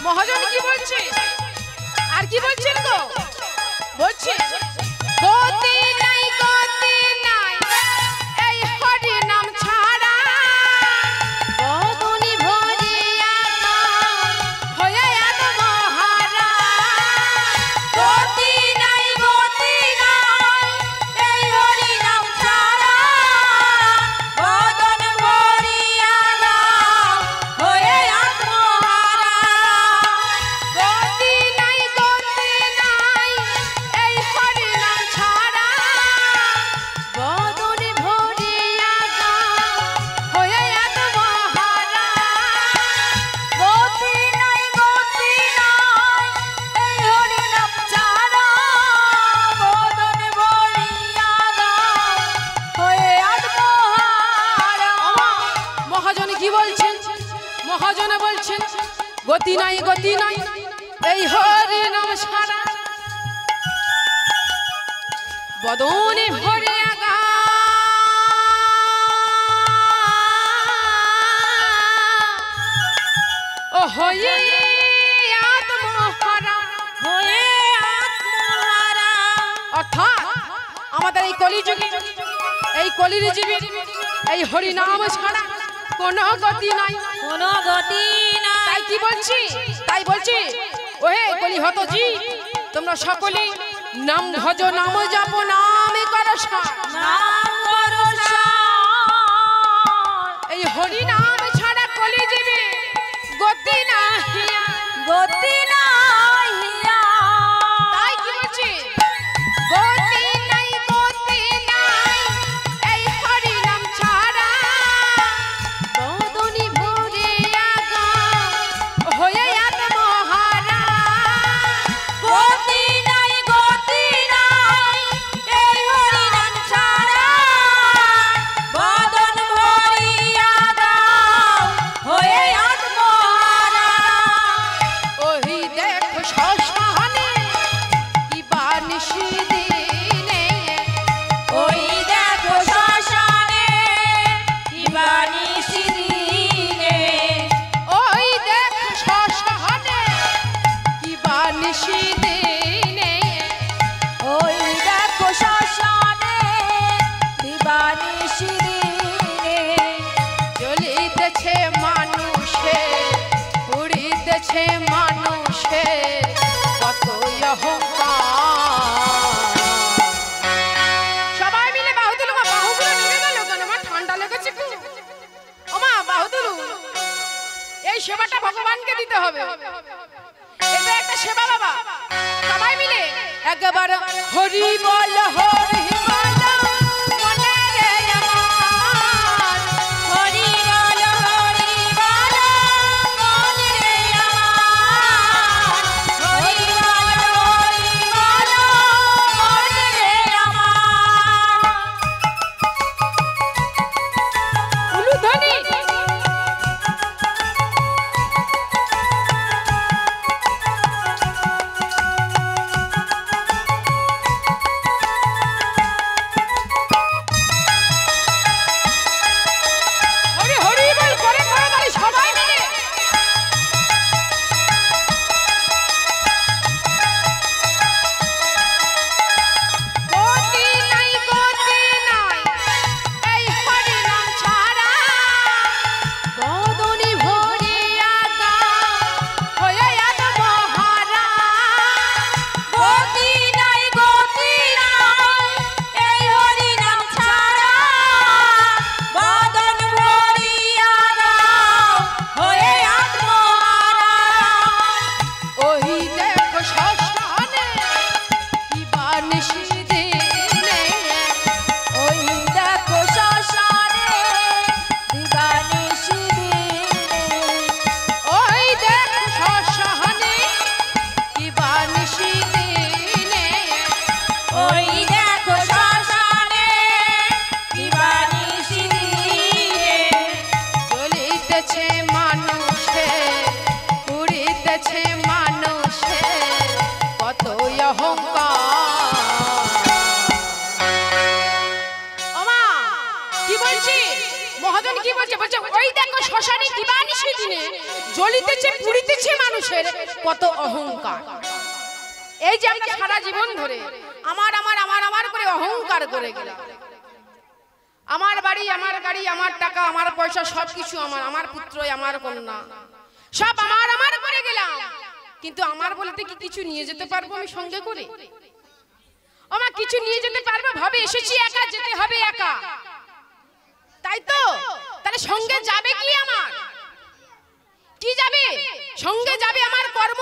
মহাজন কি বলছে আর কি বলছেন গো বলছে গতি নাই এই হরি নাম ছাড়া বদনি ভরিয়া গান হয়ে আত্মহারা গতি নাই এই হরি নাম ছাড়া বদন ভরিয়া গান হয়ে আত্মহারা গতি নাই এই হরি নাম ছাড়া বদন ভরিয়া গান হয়ে আত্মহারা গতি নাই এই হরি নাম ছাড়া বদন ভরিয়া গান হয়ে আত্মহারা মহাজন কি বলছেন মহাজনে বলছেন গতি নাই এই হরি নাম ছাড়া বদনে ভরিয়া গান ও হয়ে আত্মহারা অর্থাৎ আমাদের এই কলিযুগে এই কলির জীবী এই হরি নাম ছাড়া কোনো গতি নাই তাই কি বলছি তাই বলছি ওহে কলি হত জি তোমরা সকলে নাম ভজ নাম জপ নামে করো এই হরি নাম ছাড়া কলি জীবী গতি নাহিয়া তাই কি বলছি গতি নাই এই হরি নাম ছাড়া বদনি ভরিয়া গান হয়ে আত্মহারা গতি নাই এই হরি নাম ছাড়া বদন ভরিয়া গান হয়ে আত্মহারা ওহি দেখো শ্মশানে কি বানিশি দিনে ওই দেখো শ্মশানে কি বানিশি দিনে ওই দেখো শ্মশানে কি বানিশি দিনে ওই দেখো শ্মশানে কি বানিশি দিনে জ্বলিতেছে মানুষে উড়িতেছে মানুষে কত অহংকার সবাই মিলে বাহু তুলো মা বাহুগুলো নেমে গেল কেন মা ঠান্ডা লেগেছে খুব ও মা বাহু তুলো এই সেবাটা ভগবানকে দিতে হবে এটা একটা সেবা বাবা সবাই মিলে একবার হরি বল মনে রে আমার হরি বল মনে রে আমার হরি বল মনে রে আমার উলুধ্বনি জ্বলিতেছে মানুষের কত অহংকার। ওমা কি বলছি মহাজন, কি বলছে? বলছে ওই দেখো শ্মশানে দিবানিশি দিনে জ্বলিতেছে পুড়িতেছে মানুষের কত অহংকার। এই যে আমরা সারা জীবন ধরে আমার আমার আমার আমার করে অহংকার করে গেলাম, আমার বাড়ি আমার গাড়ি আমার টাকা আমার পয়সা সবকিছু আমার, আমার পুত্র আমার কন্যা সব আমার আমার করে গেলাম, কিন্তু আমার বলতে কি কিছু নিয়ে যেতে পারবো আমি সঙ্গে করে? আমার কিছু নিয়ে যেতে পারবো? ভাবে এসেছি একা, যেতে হবে একা, তাই তো? তাহলে সঙ্গে যাবে কি? আমার কি যাবে? সঙ্গে যাবে আমার কর্ম,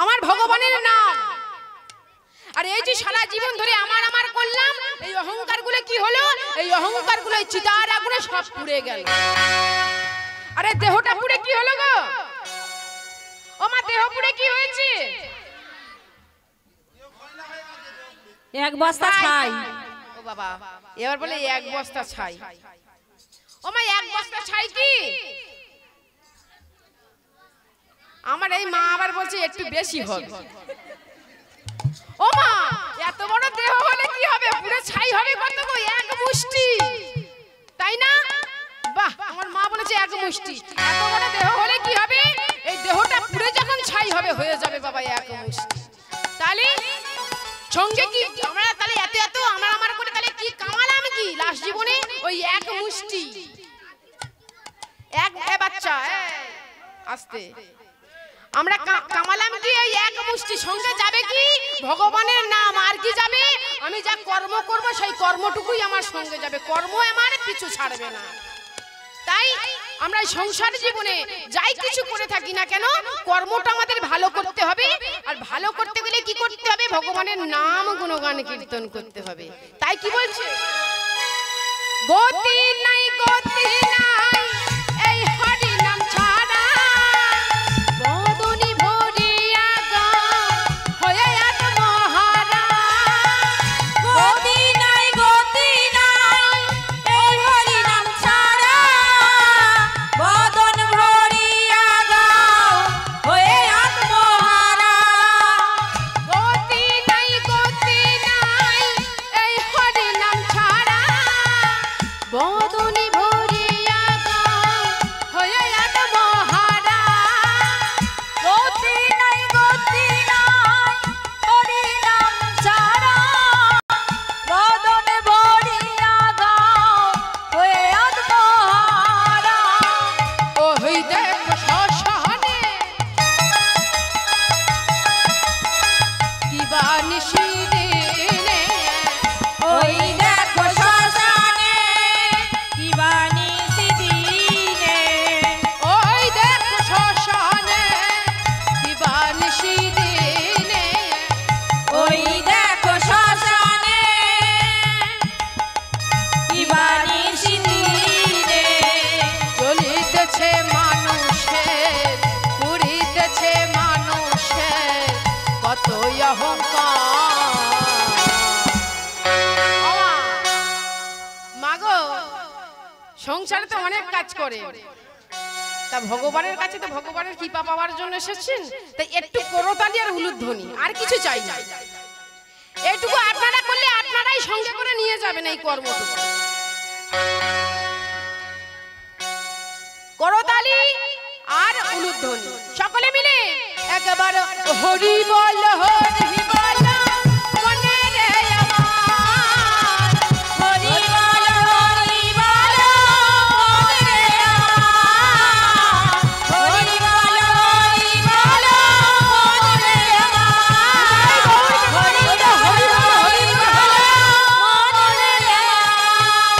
আমার ভগবানের নাম। আর এই যে সারা জীবন ধরে আমার আমার করলাম, এই অহংকার গুলো কি হলো? এই অহংকার গুলো চিতার আগুনে সব পুড়ে গেল। আরে দেহটা পুড়ে কি হলো গো? ওমা দেহ পুড়ে কি হয়েছে? এক বস্তা ছাই। ও বাবা, এবার বলে এক বস্তা ছাই। ওমা এক বস্তা ছাই কি? আমার এই মা আবার বলছে একটু বেশি হবে। ওমা এত বড় দেহ হলে কি হবে? পুরো ছাই হবে কত গো? এক মুষ্টি, তাই না? বাহ, আমার মা বলেছে এক মুষ্টি। এত বড় দেহ হলে কি হবে? এই দেহটা পুরো যখন ছাই হবে হয়ে যাবে বাবা এক মুষ্টি। তাহলে সঙ্গে কি আমরা তাহলে এত এত আমার আমার করে তাহলে কি কামালাম কি লাস্ট জীবনে? ওই এক মুষ্টি, এক বাচ্চা আস্তে আমরা কামালাম কি? এই এক মুষ্টি। সঙ্গে যাবে কি? ভগবানের নাম। আর কি যাবে? আমি যা কর্ম করব সেই কর্মটুকুই আমার সঙ্গে যাবে, কর্ম আমার পিছু ছাড়বে না। তাই আমরা সংসার জীবনে যাই কিছু করে থাকি না কেন, কর্মটা আমাদের ভালো করতে হবে। আর ভালো করতে গেলে কি করতে হবে? ভগবানের নাম গুণগান কীর্তন করতে হবে। তাই কি বলছে? গতি নাই গতি নাই এই হরি নাম ছাড়া, বদনি ভরিয়া গা হয়ে আত্মহারা। গতি নাই গতি নাই এই হরি নাম ছাড়া, বদন ভরিয়া গাও হয়ে আত্মহারা। গতি নাই গতি নাই এই হরি নাম ছাড়া, বদনি ভরিয়া গা হয়ে আত্মহারা। গতি নাই গতি নাই হরি নাম ছাড়া, বদন ভরিয়া গাও হয়ে আত্মহারা। ওই দেখো শ্মশানে দিবানিশি দিনে, ওই দেখো শ্মশানে দিবানিশি দিনে, ওই দেখো শ্মশানে দিবানিশি দিনে, ওই দেখো শ্মশানে দিবানিশি দিনে। জ্বলিতেছে মানুষের পুড়িতেছে মানুষের কত অহংকার। মাগো সংসারে তো অনেক কাজ করে, তা ভগবানের কাছে তো ভগবানের কৃপা পাওয়ার জন্য এসেছেন, তাই একটু করতালি আর উলুধ্বনি, আর কিছু চাই না। এইটুকু আপনারা করলে আপনারাই সঙ্গে করে নিয়ে যাবেন এই কর্মটুকু। করতালি আর উলুধ্বনি সকলে মিলে একবার হরি বল হরি বল মনে রে আমার, হরি বল হরি বল মনে রে আমার, হরি বল হরি বল মনে রে আমার, হরি বল হরি বল মনে রে আমার।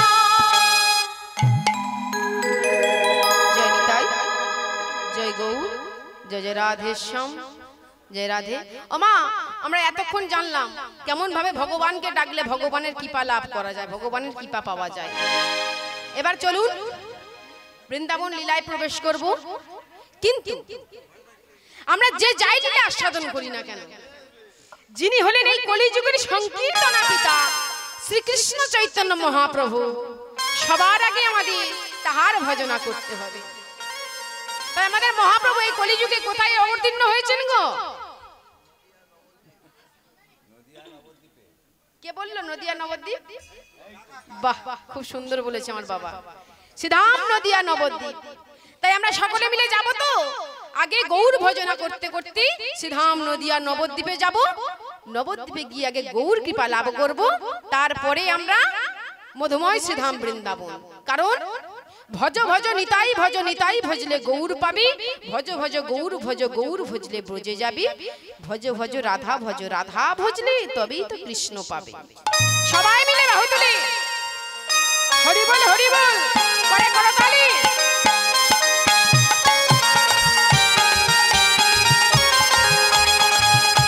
জয় নিতাই, জয় গৌর, জয় জয় রাধেশ্যাম, জয় রাধে। ওমা আমরা এতক্ষণ জানলাম কেমন ভাবে ভগবানকে ডাকলে ভগবানের কৃপা লাভ করা যায়, ভগবানের কৃপা পাওয়া যায়। এবার চলুন বৃন্দাবন লীলায় প্রবেশ করব। কিন্তু আমরা যে যাই লীলা আস্বাদন করি না কেন, যিনি হলেন এই কলিযুগের সংকীর্তনা পিতা শ্রীকৃষ্ণ চৈতন্য মহাপ্রভু, সবার আগে আমাদের তাহার ভজনা করতে হবে। তাই আমাদের মহাপ্রভু এই কলিযুগে কোথায় অবতীর্ণ হয়েছেন গো? কে বললো নদিয়া নবদ্বীপ? বাহ, খুব সুন্দর বলেছে আমার বাবা। শ্রীধাম নদিয়া নবদ্বীপ। তাই আমরা সকলে মিলে যাব তো। আগে গৌর ভজনা করতে করতে শ্রীধাম নদিয়া নবদ্বীপে যাব। নবদ্বীপে গিয়ে আগে গৌর কৃপা লাভ করব, তারপরে আমরা মধুময় শ্রীধাম বৃন্দাবন। কারণ ভজ ভজ নিতাই ভজ, নিতাই ভজলে গৌর পাবি। ভজ ভজ গৌর ভজ, গৌর ভজলে ব্রজে যাবি। ভজ ভজ রাধা ভজ, রাধা ভজলে তবেই তো কৃষ্ণ পাবে। সবাই মিলে বাহু তুলে হরি বল, হরি বল করে করতালি।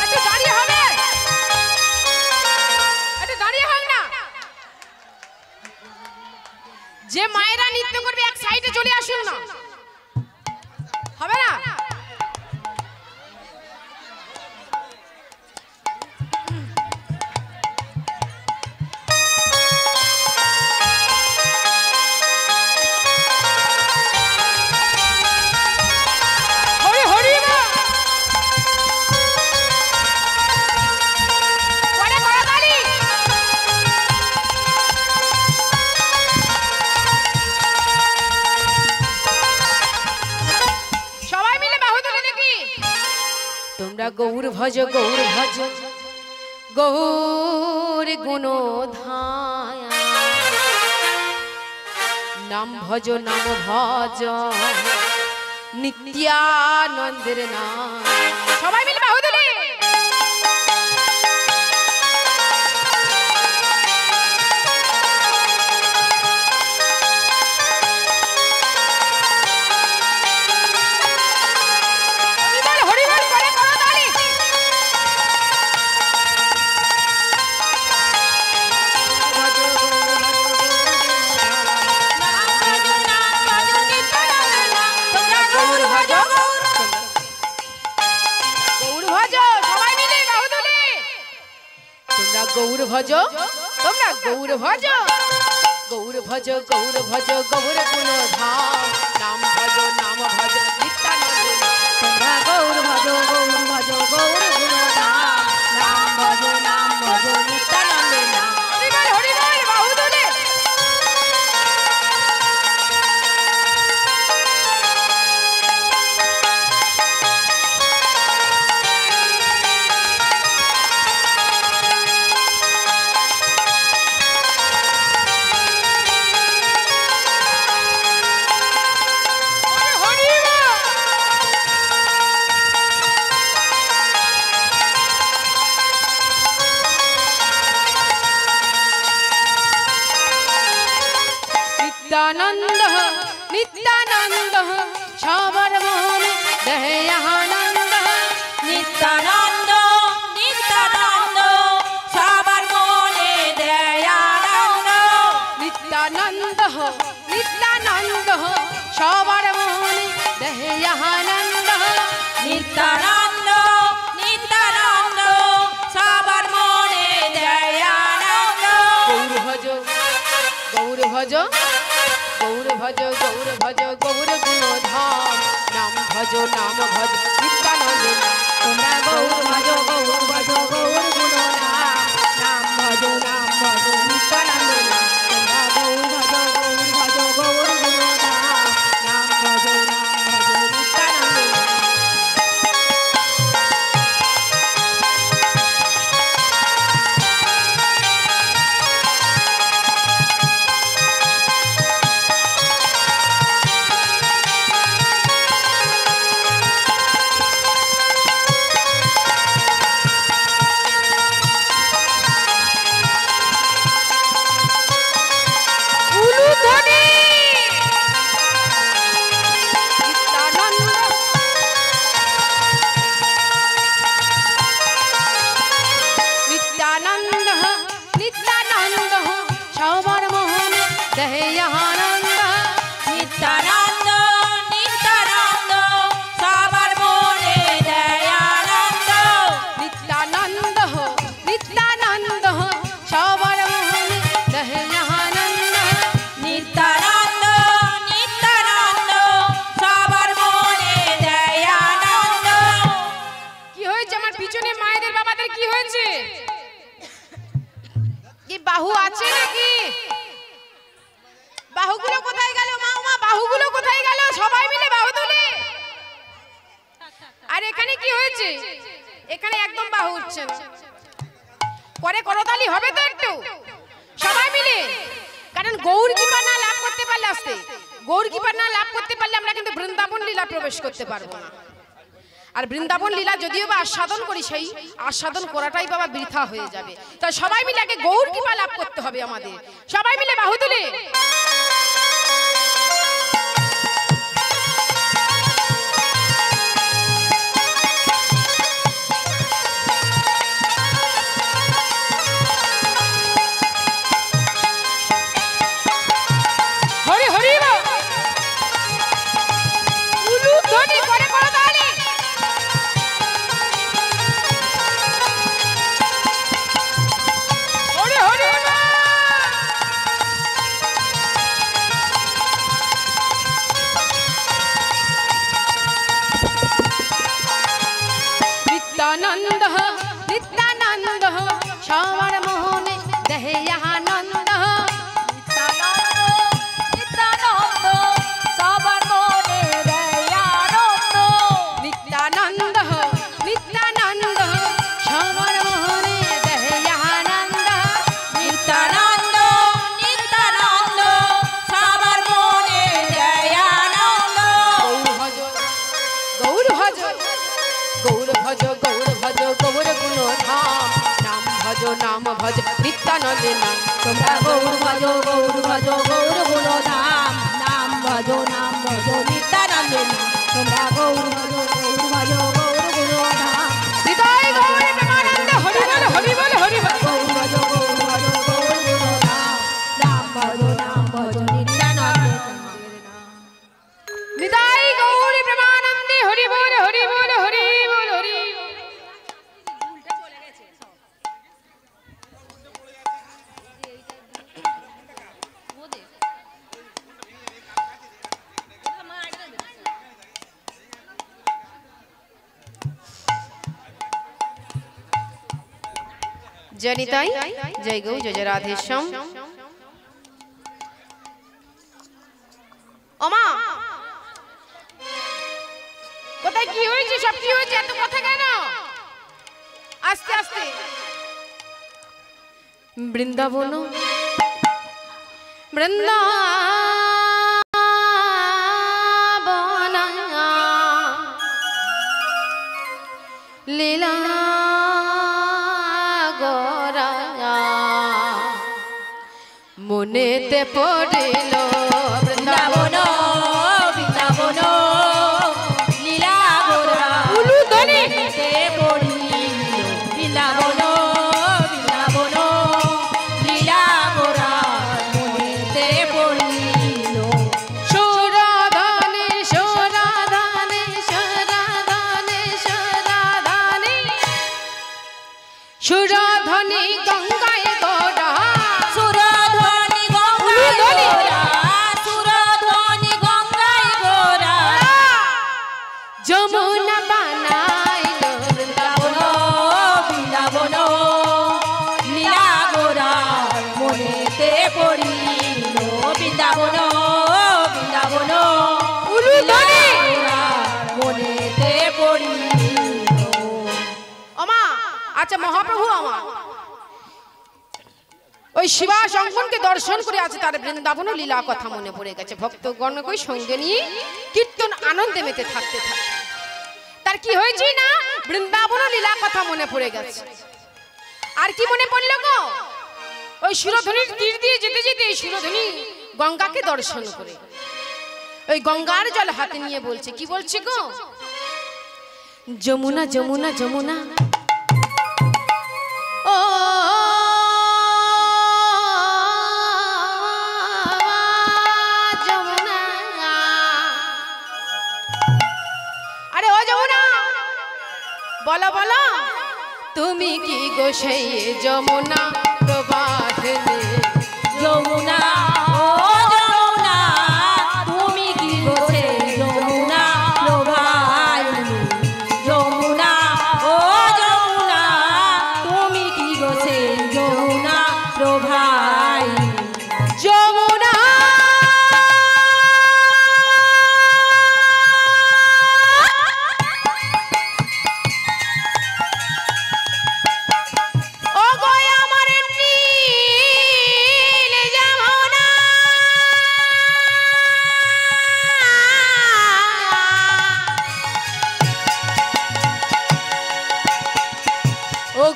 একটু দাঁড়িয়ে হবে, একটু দাঁড়িয়ে হোক না। যে মায়েরা নৃত্য করবে এক সাইডে চলে আসুন না, হবে না? গৌর ভজ, গৌর ভজ, গৌর গুণ ধায়া। নাম ভজ, নাম ভজ, নিত্যানন্দের নাম। সবাই মিলে বাহু তুলে গৌর ভজ, তোমরা গৌর ভজ, গৌর ভজ, গৌর ভজ, গৌর গুণ ধাম। নাম ভজ, নাম ভজ, নিত্যানন্দ। তোমরা গৌর ভজ, গৌর ভজ, গৌর গুণ ধাম। নাম ভজ, নাম ভজ, নিত্যানন্দ নাম। হরি বল, হরি বল, বাহু তুলে। নিত্যানন্দ, নিত্যানন্দ, সবার মনে দেহে আনন্দ। নিত্যানন্দ, নিত্যানন্দ, সবার মনে দেয় আনন্দ। নিত্যানন্দ, নিত্যানন্দ, সবার মনে দেহে আনন্দ। নিত্যানন্দ, নিত্যানন্দ, সবার মনে দেয় আনন্দ। গৌর ভজ, গৌর ভজ, গৌর ভজ, গৌর ভজ, গৌর গুণ ধাম। নাম ভজ, নাম ভজ, নিত্যানন্দ নাম। তোমরা গৌর ভজ, গৌর ভজ, গৌর গুণ ধাম। নাম ভজ, নাম ভজ, নিত্যানন্দ নাম। তোমরা গৌর ভজ, গৌর ভজ, গৌর গুণ ধাম। নাম ভজ, নাম ভজ, নিত্যানন্দ নাম। হয়েছে? কি বাহু আছে নাকি? বাহুগুলো কোথায় গেল মা? মা বাহুগুলো কোথায় গেল? সবাই মিলে বাহু তুলে। আর এখানে কি হয়েছে? এখানে একদম বাহু উঠছে না। পরে করতালি হবে তো একটু সবাই মিলে, কারণ গৌর কৃপা না লাভ করতে পারলে আসতে গৌর কৃপা না লাভ করতে পারলে আমরা কিন্তু বৃন্দাবন লীলা প্রবেশ করতে পারবো না। আর বৃন্দাবন লীলা যদিও বা আস্বাদন করি, সেই আস্বাদন করাটাই বাবা বৃথা হয়ে যাবে। তাই সবাই মিলে আগে গৌর কৃপা লাভ করতে হবে আমাদের। সবাই মিলে বাহু তুলে। সবার মোহনে দেহে আনন্দ, সবার মনে দেয় আনন্দ, নিত্যানন্দ নিত্যানন্দ সবার মোহনে দেহে আনন্দ, নিত্যানন্দ নিত্যানন্দ সবার মনে দেয় আনন্দ। গৌর ভজ গৌর ভজ গৌর ভজ গৌর গুণ ধাম, নাম ভজ নাম ভজ নিত্যানন্দে নাম। তোমরা গৌর ভজ গৌর ভজ গৌর গুণ ধাম, নাম ভজ নিত্যানন্দে নাম। তোমরা গৌর ভজ গৌর ভজ গৌর গুণ ধাম, হৃদয় গৌর প্রেমানন্দে হরি বল হরি বল হরি বল। গৌর ভজ গৌর ভজ গৌর গুণ ধাম, নাম ভজ নিত্যানন্দে নাম। হৃদয় গৌর প্রেমানন্দে হরি বল হরি বল হরি বল হরি। জনিতাই জয় গৌ জয় রাধেশ্যাম। ওমা কোথায় কি হয়েছে? সব কি হয়েছে? এত কথা কেন? আস্তে আস্তে। বৃন্দাবন বৃন্দাবন লীলা গোরা মনেতে পড়িল বৃন্দাবন বৃন্দাবন লীলা গোরা মনেতে পড়িল, বৃন্দাবন বৃন্দাবন লীলা গোরা মনেতে পড়িল। সুরাধানে সুরাধানে সুরাধানে সুরাধানে সুরাধানে গঙ্গায় গোরা, সুরধ্বনি গঙ্গায় গোরা, সুরধ্বনি গঙ্গায় গোরা, যমুনা বানাইল বৃন্দাবন বৃন্দাবন লীলা গোরা মনেতে পড়িল, বৃন্দাবন বৃন্দাবন লীলা গোরা মনেতে পড়িল। ওমা আচ্ছা মহাপ্রভু আমার ওই শিবা শঙ্করকে দর্শন করে আছে, তার বৃন্দাবন লীলা কথা মনে পড়ে গেছে। ভক্তগণকে সঙ্গে নিয়ে কীর্তন আনন্দে মেতে থাকতে থাকে। তার কি হয়েছে না? বৃন্দাবন লীলা কথা মনে পড়ে গেছে। আর কি মনে পড়ল গো? ওই সুরধনির তীর দিয়ে যেতে যেতে সুরধনি গঙ্গাকে দর্শন করে ওই গঙ্গার জল হাতে নিয়ে বলছে, কি বলছে গো? যমুনা যমুনা যমুনা ও যমুনা, আরে ও যমুনা বলো বলো তুমি কি গো সেই যমুনা প্রবাহিনী? যমুনা ও যমুনা তুমি কি গোছে যমুনা প্রবাহিনী, যমুনা ও যমুনা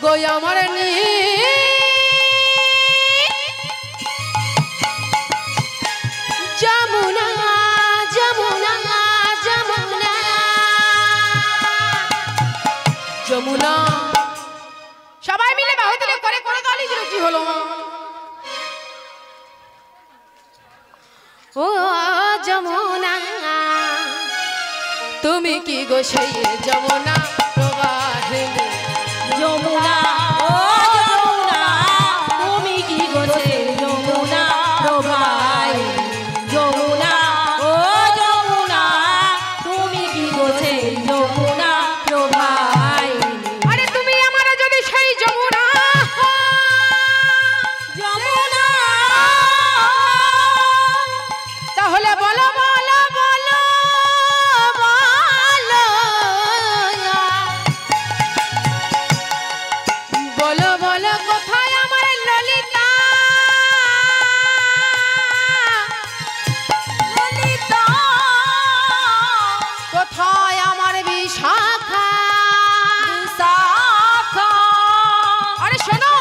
গো আমার যমুনা যমুনা যমুনা যমুনা সবাই মিলে বাহু তুলে করে করে তালি দিল কি হলো মা ও যমুনা তুমি কি গো সেই যমুনা প্রবাহিনী যমুনা ও যমুনা তুমি কি গো সেই যমুনা প্রবাহিনী যমুনা ও যমুনা তুমি কি গো সেই যমুনা প্রবাহিনী আরে তুমি আমার যদি সেই যমুনা যমুনা তাহলে বলো বলো বলো বলো বলো বলো কোথায় আমার ললিতা ললিতা কোথায় আমার বিশাখা বিশাখা আরে শোনো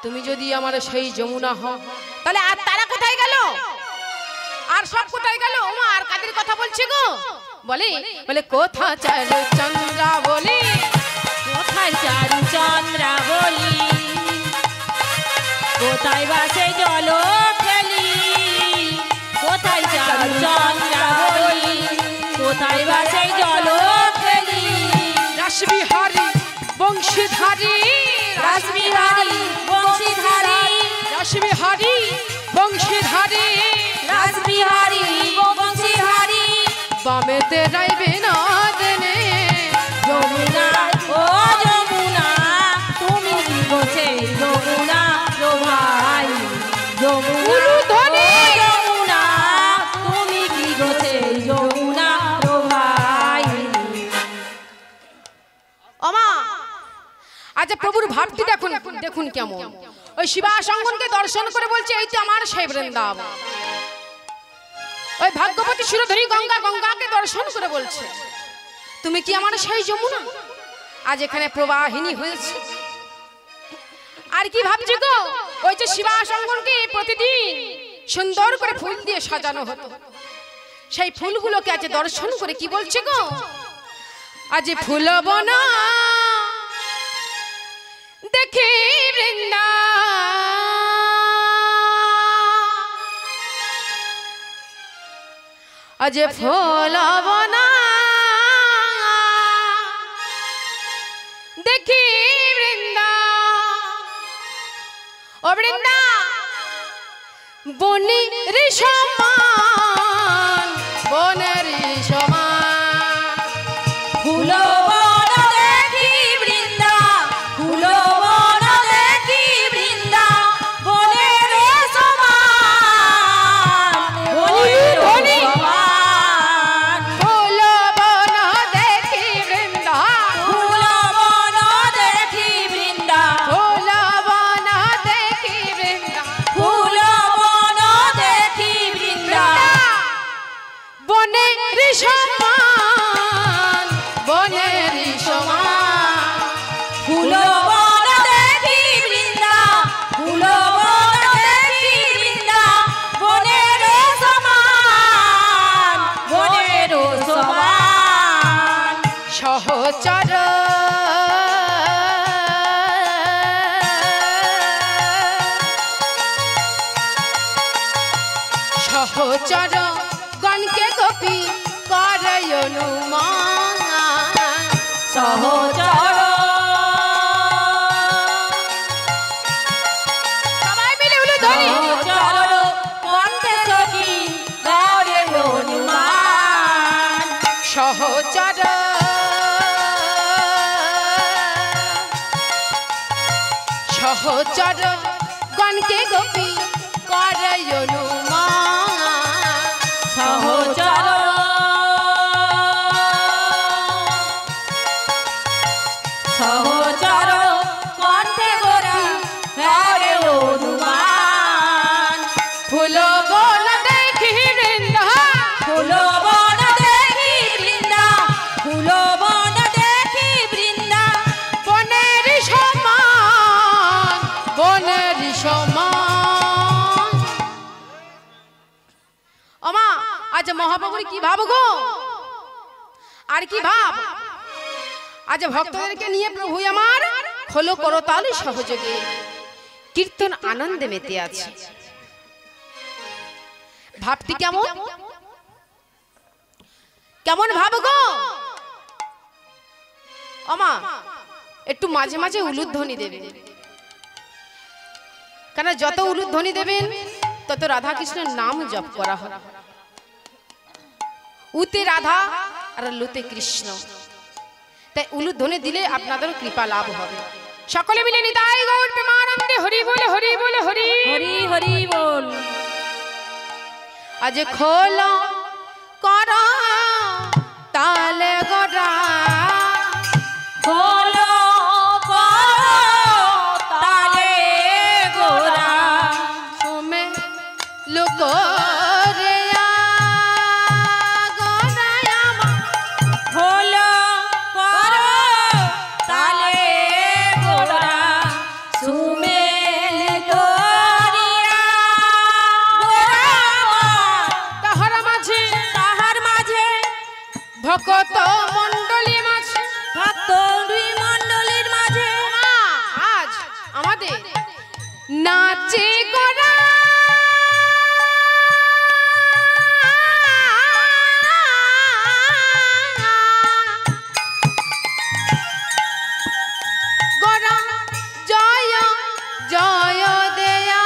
তুমি যদি আমার সেই যমুনা হও তাহলে আর তারা কোথায় গেল আর সব কোথায় গেল ওমা আর কাদের কথা বলছে গো বলে বলে কোথা চারু চন্দ্রা বলি কোথায় চারু চন্দ্রা বলি কোথায় বাসে জল ফেলি কোথায় চারু চন্দ্রা বলি কোথায় বাসে জল ফেলি রাসবিহারী বংশীধারী রাসবিহারী বংশীধারী রাসবিহারী বংশীধারী রাসবিহারী বংশীধারী বামেতে রাইবে না দেনে যমুনা ও যমুনা তুমি কি বসে যমুনা প্রভাই যমুনা যমুনা তুমি কি বসে যমুনা প্রভাই ওমা আচ্ছা প্রভুর ভাবটি দেখুন দেখুন কেমন ওই শিবাসঙ্গনকে দর্শন করে বলছে এই তো আমার সেই বৃন্দাবন ওই ভাগ্যবতী সুরধনী গঙ্গা গঙ্গাকে দর্শন করে বলছে তুমি কি আমার সেই যমুনা আজ এখানে প্রবাহিনী হয়েছে আর কি ভাবছি গো ওই যে শিবাসঙ্গনকে প্রতিদিন সুন্দর করে ফুল দিয়ে সাজানো হতো সেই ফুলগুলোকে আজ দর্শন করে কি বলছে গো আজ ফুলবনা দেখি বৃন্দা আজ ফুলবনা দেখি বৃন্দা ও বৃন্দা বনের সমান বনের সমান ফুলো বন দেখি বৃন্দা ফুলো বন দেখি বৃন্দা বনের সমান বনের সমান ফুলবন দেখি বৃন্দা ফুলো বন দেখি বৃন্দা ফুলবন দেখি বৃন্দা ফুলো বন দেখি বৃন্দা বনের সমান বনের সমান ফুলো বন দেখি বৃন্দা ফুলো বন দেখি বৃন্দা বনের সমান বনের সমান সহচর সহচর গণকে গোপী করে অনুমান সহচর সবাই মিলে উলে ধরি সহচর কণ্ঠে সখী করে হনুমান সহচর সহচর গণকে গোপী করে অনুমান সহচর সহচর কণ্ঠে গোরা করে হনুমান ফুল বন দেখি বৃন্দা ফুলো বন দেখি বৃন্দা ফুলো বন দেখি বৃন্দা বনের সমান মহাপ্রভুর কি ভাব গো, আর কি ভাব। আজ ভক্তদেরকে নিয়ে প্রভু আমার খোলো করতাল সহযোগে কীর্তন আনন্দে মেতে আছে। ভাবটি কেমন কেমন ভাব গো। আমা একটু মাঝে মাঝে উলুধ্বনি দেবে, কেন যত উলুধ্বনি দেবেন তত রাধা কৃষ্ণের নাম জপ করা হয়। উতে রাধা আর লুতে কৃষ্ণ, তাই উলুধ্বনি দিলে আপনাদের কৃপা লাভ হবে। সকলে মিলে নিতাই গৌর প্রেমানন্দে হরি বল হরি বল হরি হরি হরি বল। আজ খোলো করা তালে গড়া, খোলো তালে গোরা, সোমে লোক রে গড়ায়ামা, খোলো তালে গোরা, সুমেল তোরিয়া গোরা, তাহার মাঝে ভকত মণ্ডলী মাঝে, ভক্ত দুই মণ্ডলীর মাঝে আজ আমাদের নাচে গড়া গড়া জয় জয় দেয়া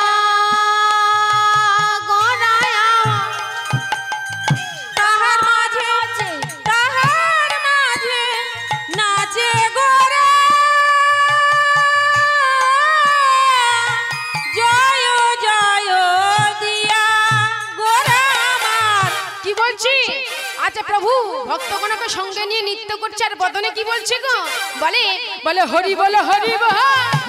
গড়ায়া, তাহার মাঝে নাচে গোরা, জয় জয় দিয়া গোরা আমার। কি বলছি? আচ্ছা প্রভু ভক্তগণকে সঙ্গে নিয়ে নৃত্য করছে, আর বদনে কি বলছে গো, বলে বলে হরি বল হরি বল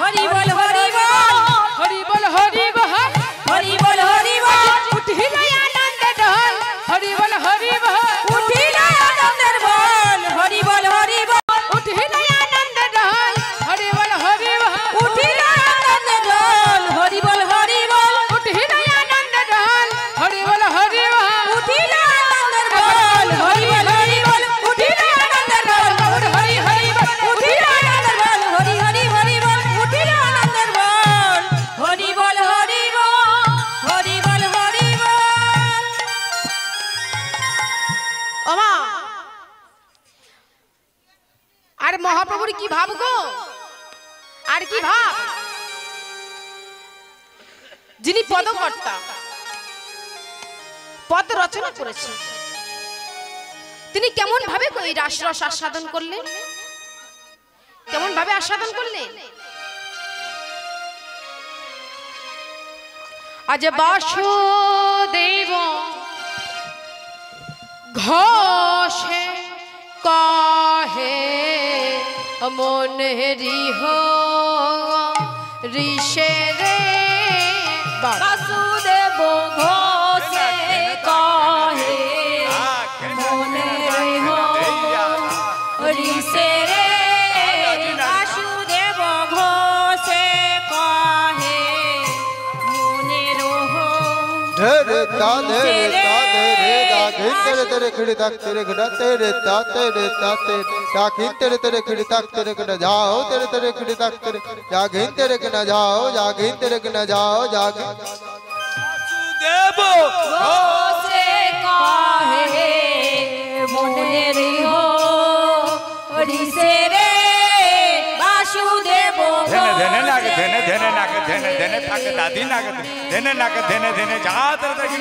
হরি বল হরি বল, হরি বল হরি বল, হরি বল হরি বল, উঠিল আনন্দ ঢোল হরি বল হরি বল, উঠিল আনন্দের বল, হরি বল হরি বল, উঠিল আনন্দ ঢোল হরি বল হরি বল, উঠিল আনন্দের বল, হরি বল হরি বল, উঠিল আনন্দ ঢোল হরি বল হরি বল, উঠিল আনন্দের বল, হরি বল হরি বল, উঠিল আনন্দের বল, হরি হরি বল, উঠিল আনন্দের বল, হরি হরি হরি বল, উঠিল আনন্দের বল, হরি বল হরি বল, হরি বল হরি বল। ওমা আর মহাপ্রভুর কি ভাব গো, আর কি ভাব। যিনি পদকর্তা, পদ রচনা করেছেন, তিনি কেমন ভাবে এই রাসরস আস্বাদন করলেন, কেমন ভাবে আস্বাদন করলেন। আজ বাসুদেব ঘোষে কাহে মনেরি হো ঋষে রে, বাসুদেব ঘোষে কহে মনে রেহো ঋষে রে, বাসুদেব ঘোষে কহে মনে রোহো रे ता रे ता रे दा घिन तेरे तेरे खिड़ी तक तेरे खिड़ा तेरे ता खिन तेरे तेरे खिड़ी तक तेरे खिड़ा जाओ तेरे तेरे खिड़ी तक तेरे जा घिन तेरे के न जाओ जा घिन तेरे के न जाओ जा वासुदेव ঘোষে কহে মনে রেহো ঋষে রে, বাসুদেব धने धने नाग धने धने नाग धने धने थक दादी नाग धने नाग धने धने जहाँ तेरे तक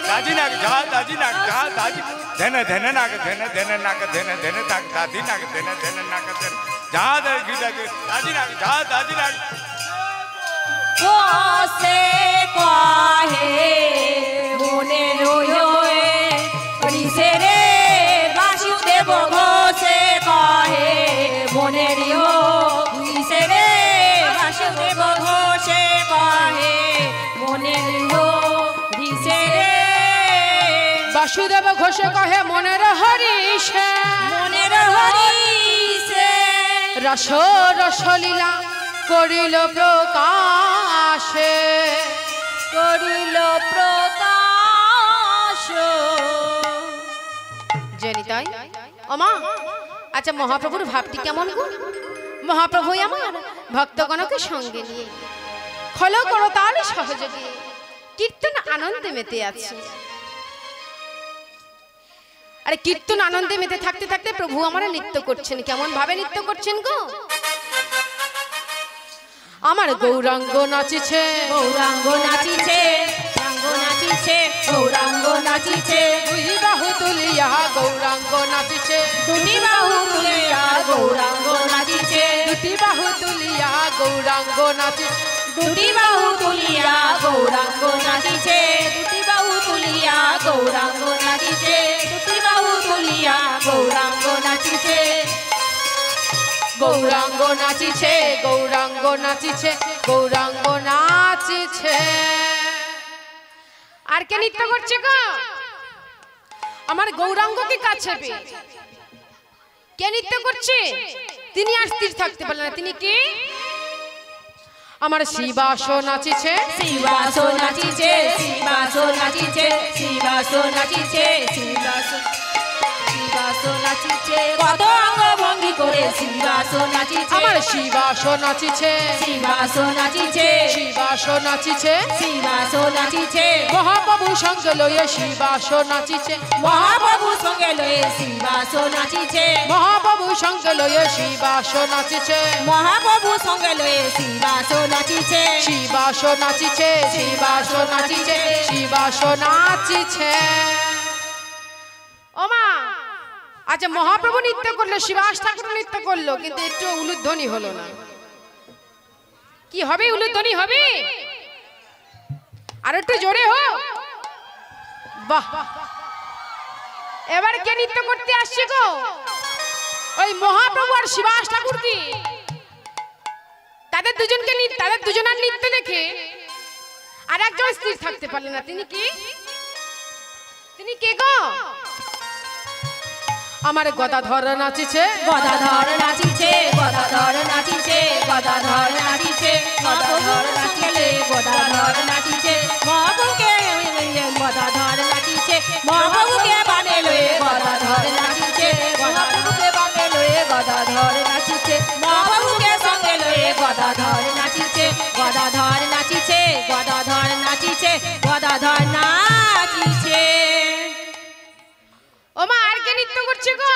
दादी नाग जहाँ दादी नाग जहाँ दादी धने धने नाग धने धने नाग धने धने थक दादी नाग धने धने नाग धने जहाँ तेरे दादी नाग जहाँ दादी नाग ঘোষে কহে মনে রোহো ঋষে রে, বাসুদেব ঘোষে কহে মনে রেহো ঋষে রে, বাসুদেব ঘোষে কহে মনে রেহো ঋষে রে, বাসুদেব ঘোষে কহে মনের হরিষে, মনের হরিষে রস রসলীলা করিল প্রকাশে, করিল প্রকাশ, নিতাই। ওমা আচ্ছা মহাপ্রভুর ভাবটি কেমন গো? মহাপ্রভু আমার ভক্তগণকে সঙ্গে নিয়ে খল করতাল সহযোগে কীর্তন আনন্দে মেতে আছে। আরে কীর্তন আনন্দে মেতে থাকতে থাকতে প্রভু আমার নৃত্য করছেন। কেমন ভাবে নৃত্য করছেন গো? আমার গৌরাঙ্গ নাচিছে, গৌরাঙ্গ নাচিছে, গৌরাঙ্গ নাচিছে, গৌরাঙ্গ নাচিছে, দুই বাহু তুলিয়া গৌরাঙ্গ নাচিছে, দুটি বাহু তুলিয়া গৌরাঙ্গ নাচিছে, দুটি বাহু তুলিয়া গৌরাঙ্গ নাচিছে, দুটি বাহু তুলিয়া গৌরাঙ্গ নাচিছে, দুটি বাহু তুলিয়া গৌরাঙ্গ নাচিছে, দুটি বাহু তুলিয়া গৌরাঙ্গ নাচিছে, গৌরাঙ্গ নাচিছে, গৌরাঙ্গ নাচিছে, গৌরাঙ্গ নাচিছে। আর কে নৃত্য করছে গো? আমার গৌরাঙ্গকে কাছে পেয়ে কে নৃত্য করছে? তিনি আর স্থির থাকতে পারলেন না। তিনি কি? আমার শিবাস নাচিছে, শিবাস নাচিছে, শিবাস নাচিছে, শিবাস নাচিছে, শিবাস শিবাস নাচিছে, কত অঙ্গ ভঙ্গি করে শিবাস নাচিছে, আমার শিবাস নাচিছে, শিবাস নাচিছে, শিবাস নাচিছে, শিবাস নাচিছে, মহাপ্রভু সঙ্গে লয়ে শিবাস নাচিছে, মহাপ্রভু সঙ্গে লয়ে শিবাস নাচিছে, মহাপ্রভু সঙ্গে লয়ে শিবাস নাচিছে, মহাপ্রভু সঙ্গে লয়ে শিবাস নাচিছে, শিবাস নাচিছে, শিবাস নাচিছে, শিবাস নাচিছে। ওমা আচ্ছা মহাপ্রভু নৃত্য করলো, শিবাস ঠাকুর নৃত্য করলো, কিন্তু একটু উলুধ্বনি হলো না। কি হবে? উলুধ্বনি হবে? আর একটু জোরে হোক। বাহ! এবার কে নৃত্য করতে আসছে গো? ওই মহাপ্রভু আর শিবাস ঠাকুর কি তাদের দুজনের নৃত্য দেখে আর একজন স্থির থাকতে পারলেন না। তিনি কি? তিনি কে গো? আমার গদাধর নাচিছে, গদাধর নাচিছে, গদাধর নাচিছে, গদাধর নাচিছে, গদাধর নাচিলে গদাধর নাচিছে, মহাপ্রভুকে গদাধর নাচিছে, মহাপ্রভুকে বানে লয়ে গদাধর নাচিছে, মহাপ্রভুকে বানে লয়ে গদাধর নাচিছে, মহাপ্রভুকে সঙ্গে লয়ে গদাধর নাচিছে, গদাধর নাচিছে, গদাধর নাচিছে, গদাধর নাচিছে। ওমা আর কে নৃত্য করছে গো?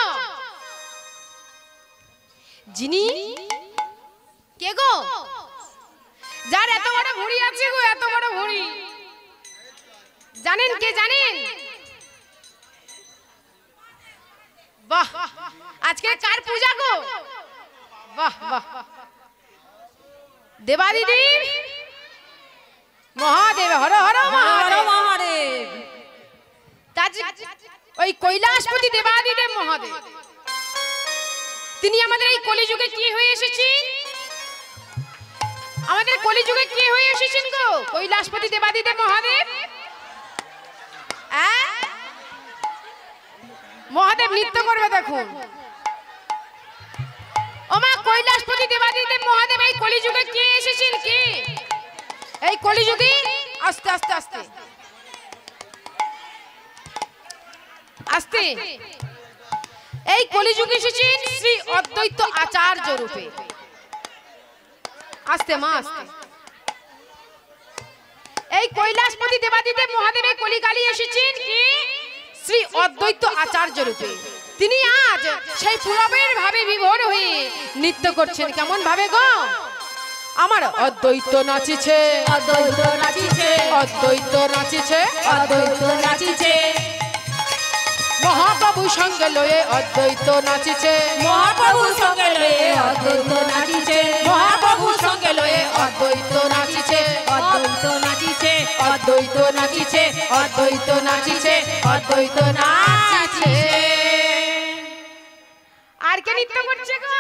যিনি কে গো? যার এত বড় ভুঁড়ি আছে গো, এত বড় ভুঁড়ি। জানেন কে? জানেন? বাহ! আজকে কার পূজা গো? বাহ বাহ! দেবাদিদেব মহাদেব, হর হর মহাদেব, মহাদেব। ওই কৈলাসপতি দেবাদিদেব মহাদেব তিনি আমাদের এই কলিযুগে কি হয়ে এসেছেন? আমাদের কলিযুগে কি হয়ে এসেছেন গো? কৈলাসপতি দেবাদিদেব মহাদেব। মহাদেব নৃত্য করবে দেখুন। ওমা কৈলাসপতি দেবাদিদেব মহাদেব এই কলিযুগে কি এসেছেন? কি এই কলিযুগে? আস্তে আস্তে আস্তে আস্তে এই কলিযুগে এসেছেন শ্রী অদ্বৈত আচার্য রূপে। আস্তে মা আস্তে। এই কৈলাসপতি দেবাদিদেব মহাদেব এই কলিকালে এসেছেন কি শ্রী অদ্বৈত আচার্য রূপে। তিনি আজ সেই পূরবের ভাবে বিভোর হয়ে নৃত্য করছেন। কেমন ভাবে গো? আমার অদ্বৈত নাচিছে, অদ্বৈত নাচিছে, অদ্বৈত নাচিছে, অদ্বৈত নাচিছে, মহাপ্রভু সঙ্গে লয়ে অদ্বৈত নাচিছে, মহাপ্রভু সঙ্গে লয়ে অদ্বৈত নাচিছে, মহাপ্রভু সঙ্গে লয়ে অদ্বৈত নাচিছে, অদ্বৈত নাচিছে, অদ্বৈত নাচিছে, অদ্বৈত নাচিছে, অদ্বৈত নাচিছে। আর কে নৃত্য করছে গো?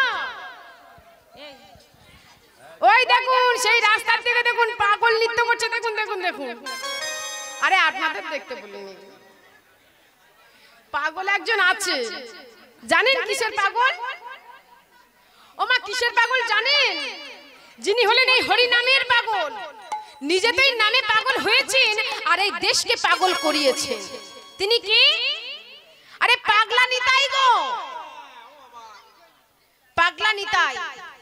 ওই দেখুন সেই রাস্তার থেকে দেখুন পাগল নৃত্য করছে। দেখুন দেখুন দেখুন। আরে আপনাদের দেখতে বলিনি, পাগল একজন আছে। জানেন কিসের পাগল? ওমা কিসের পাগল জানেন? যিনি হলেন এই হরি নামের পাগল। নিজে তো এই নামে পাগল হয়েছেন আর এই দেশকে পাগল করিয়েছেন। তিনি কি? আরে পাগলানি নিতাই গো, পাগলা নিতাই।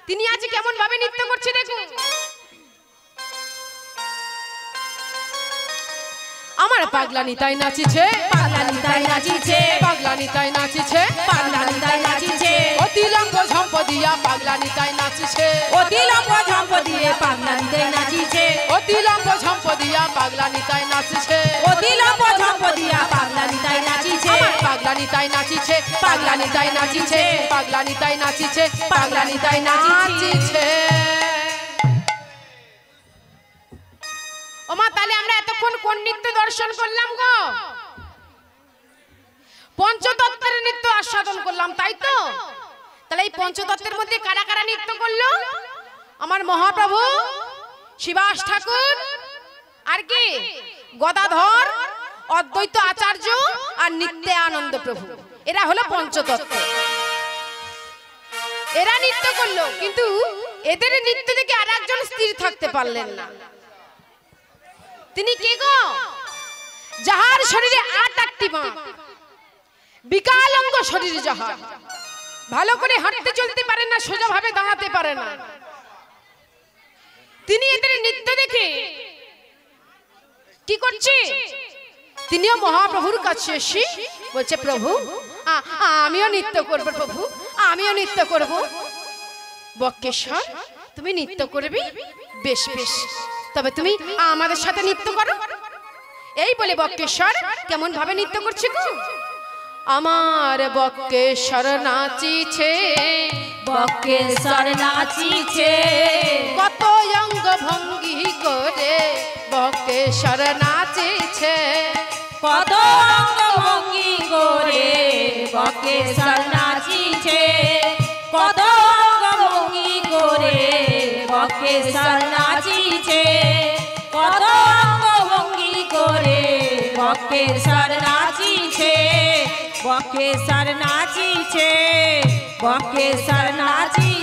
তিনি আজ কেমন ভাবে নৃত্য করছে দেখুন। আমার পাগলা নিতাই নাচিছে, পাগলা নিতাই নাচিছে, পাগলা নিতাই নাচিছে, পাগলা নিতাই নাচিছে, অতি লম্ব ঝম্প দিয়া পাগলা নিতাই নাচিছে, অতি লম্ব ঝম্প দিয়ে পাগলা নিতাই নাচিছে, অতি লম্ব ঝম্প দিয়া পাগলা নিতাই নাচিছে, অতি লম্ব ঝম্প দিয়া পাগলা নিতাই নাচিছে, আমার পাগলা নিতাই নাচিছে, পাগলা নিতাই নাচিছে, পাগলা নিতাই নাচিছে, পাগলা নিতাই নাচিছে। ওমা তাহলে আমরা এতক্ষণ কোন নৃত্য দর্শন করলাম গো? পঞ্চতত্ত্বের নৃত্য আস্বাদন করলাম, তাই তো? তাহলে এই পঞ্চতত্ত্বের মধ্যে কারা কারা নৃত্য করলো? আমার মহাপ্রভু শিবাস ঠাকুর, আর কি গদাধর, অদ্বৈত আচার্য আর নিত্যানন্দ প্রভু, এরা হলো পঞ্চতত্ত্ব। এরা নৃত্য করলো, কিন্তু এদের নৃত্য দেখে আর একজন স্থির থাকতে পারলেন না। তিনি কে গো? যাহার শরীরে ৮টি বাঁ, বিকলাঙ্গ শরীর যাহার, ভালো করে হাঁটতে চলতে পারে না, সোজা ভাবে দাঁড়াতে পারে না। তিনি এদের নৃত্য দেখে কি করছে? তিনিও মহাপ্রভুর কাছে এসে বলছে, প্রভু আমিও নৃত্য করবো, প্রভু আমিও নৃত্য করব। বক্রেশ্বর তুমি নৃত্য করবি? বেশ বেশ, তবে তুমি আমাদের সাথে নৃত্য করো। এই বলে বক্রেশ্বর কেমন ভাবে নৃত্য করছে গো? আমার বক্রেশ্বর নাচিছে, বক্রেশ্বর নাচিছে, কত অঙ্গ ভঙ্গি করে বক্রেশ্বর নাচিছে, কত অঙ্গ ভঙ্গি করে বক্রেশ্বর নাচিছে, কত অঙ্গ ভঙ্গি করে বক্রেশ্বর নাচিছে, কত অঙ্গ ভঙ্গি করে বক্রেশ্বর নাচিছে, বক্রেশ্বর নাচিছে, বক্রেশ্বর নাচিছে।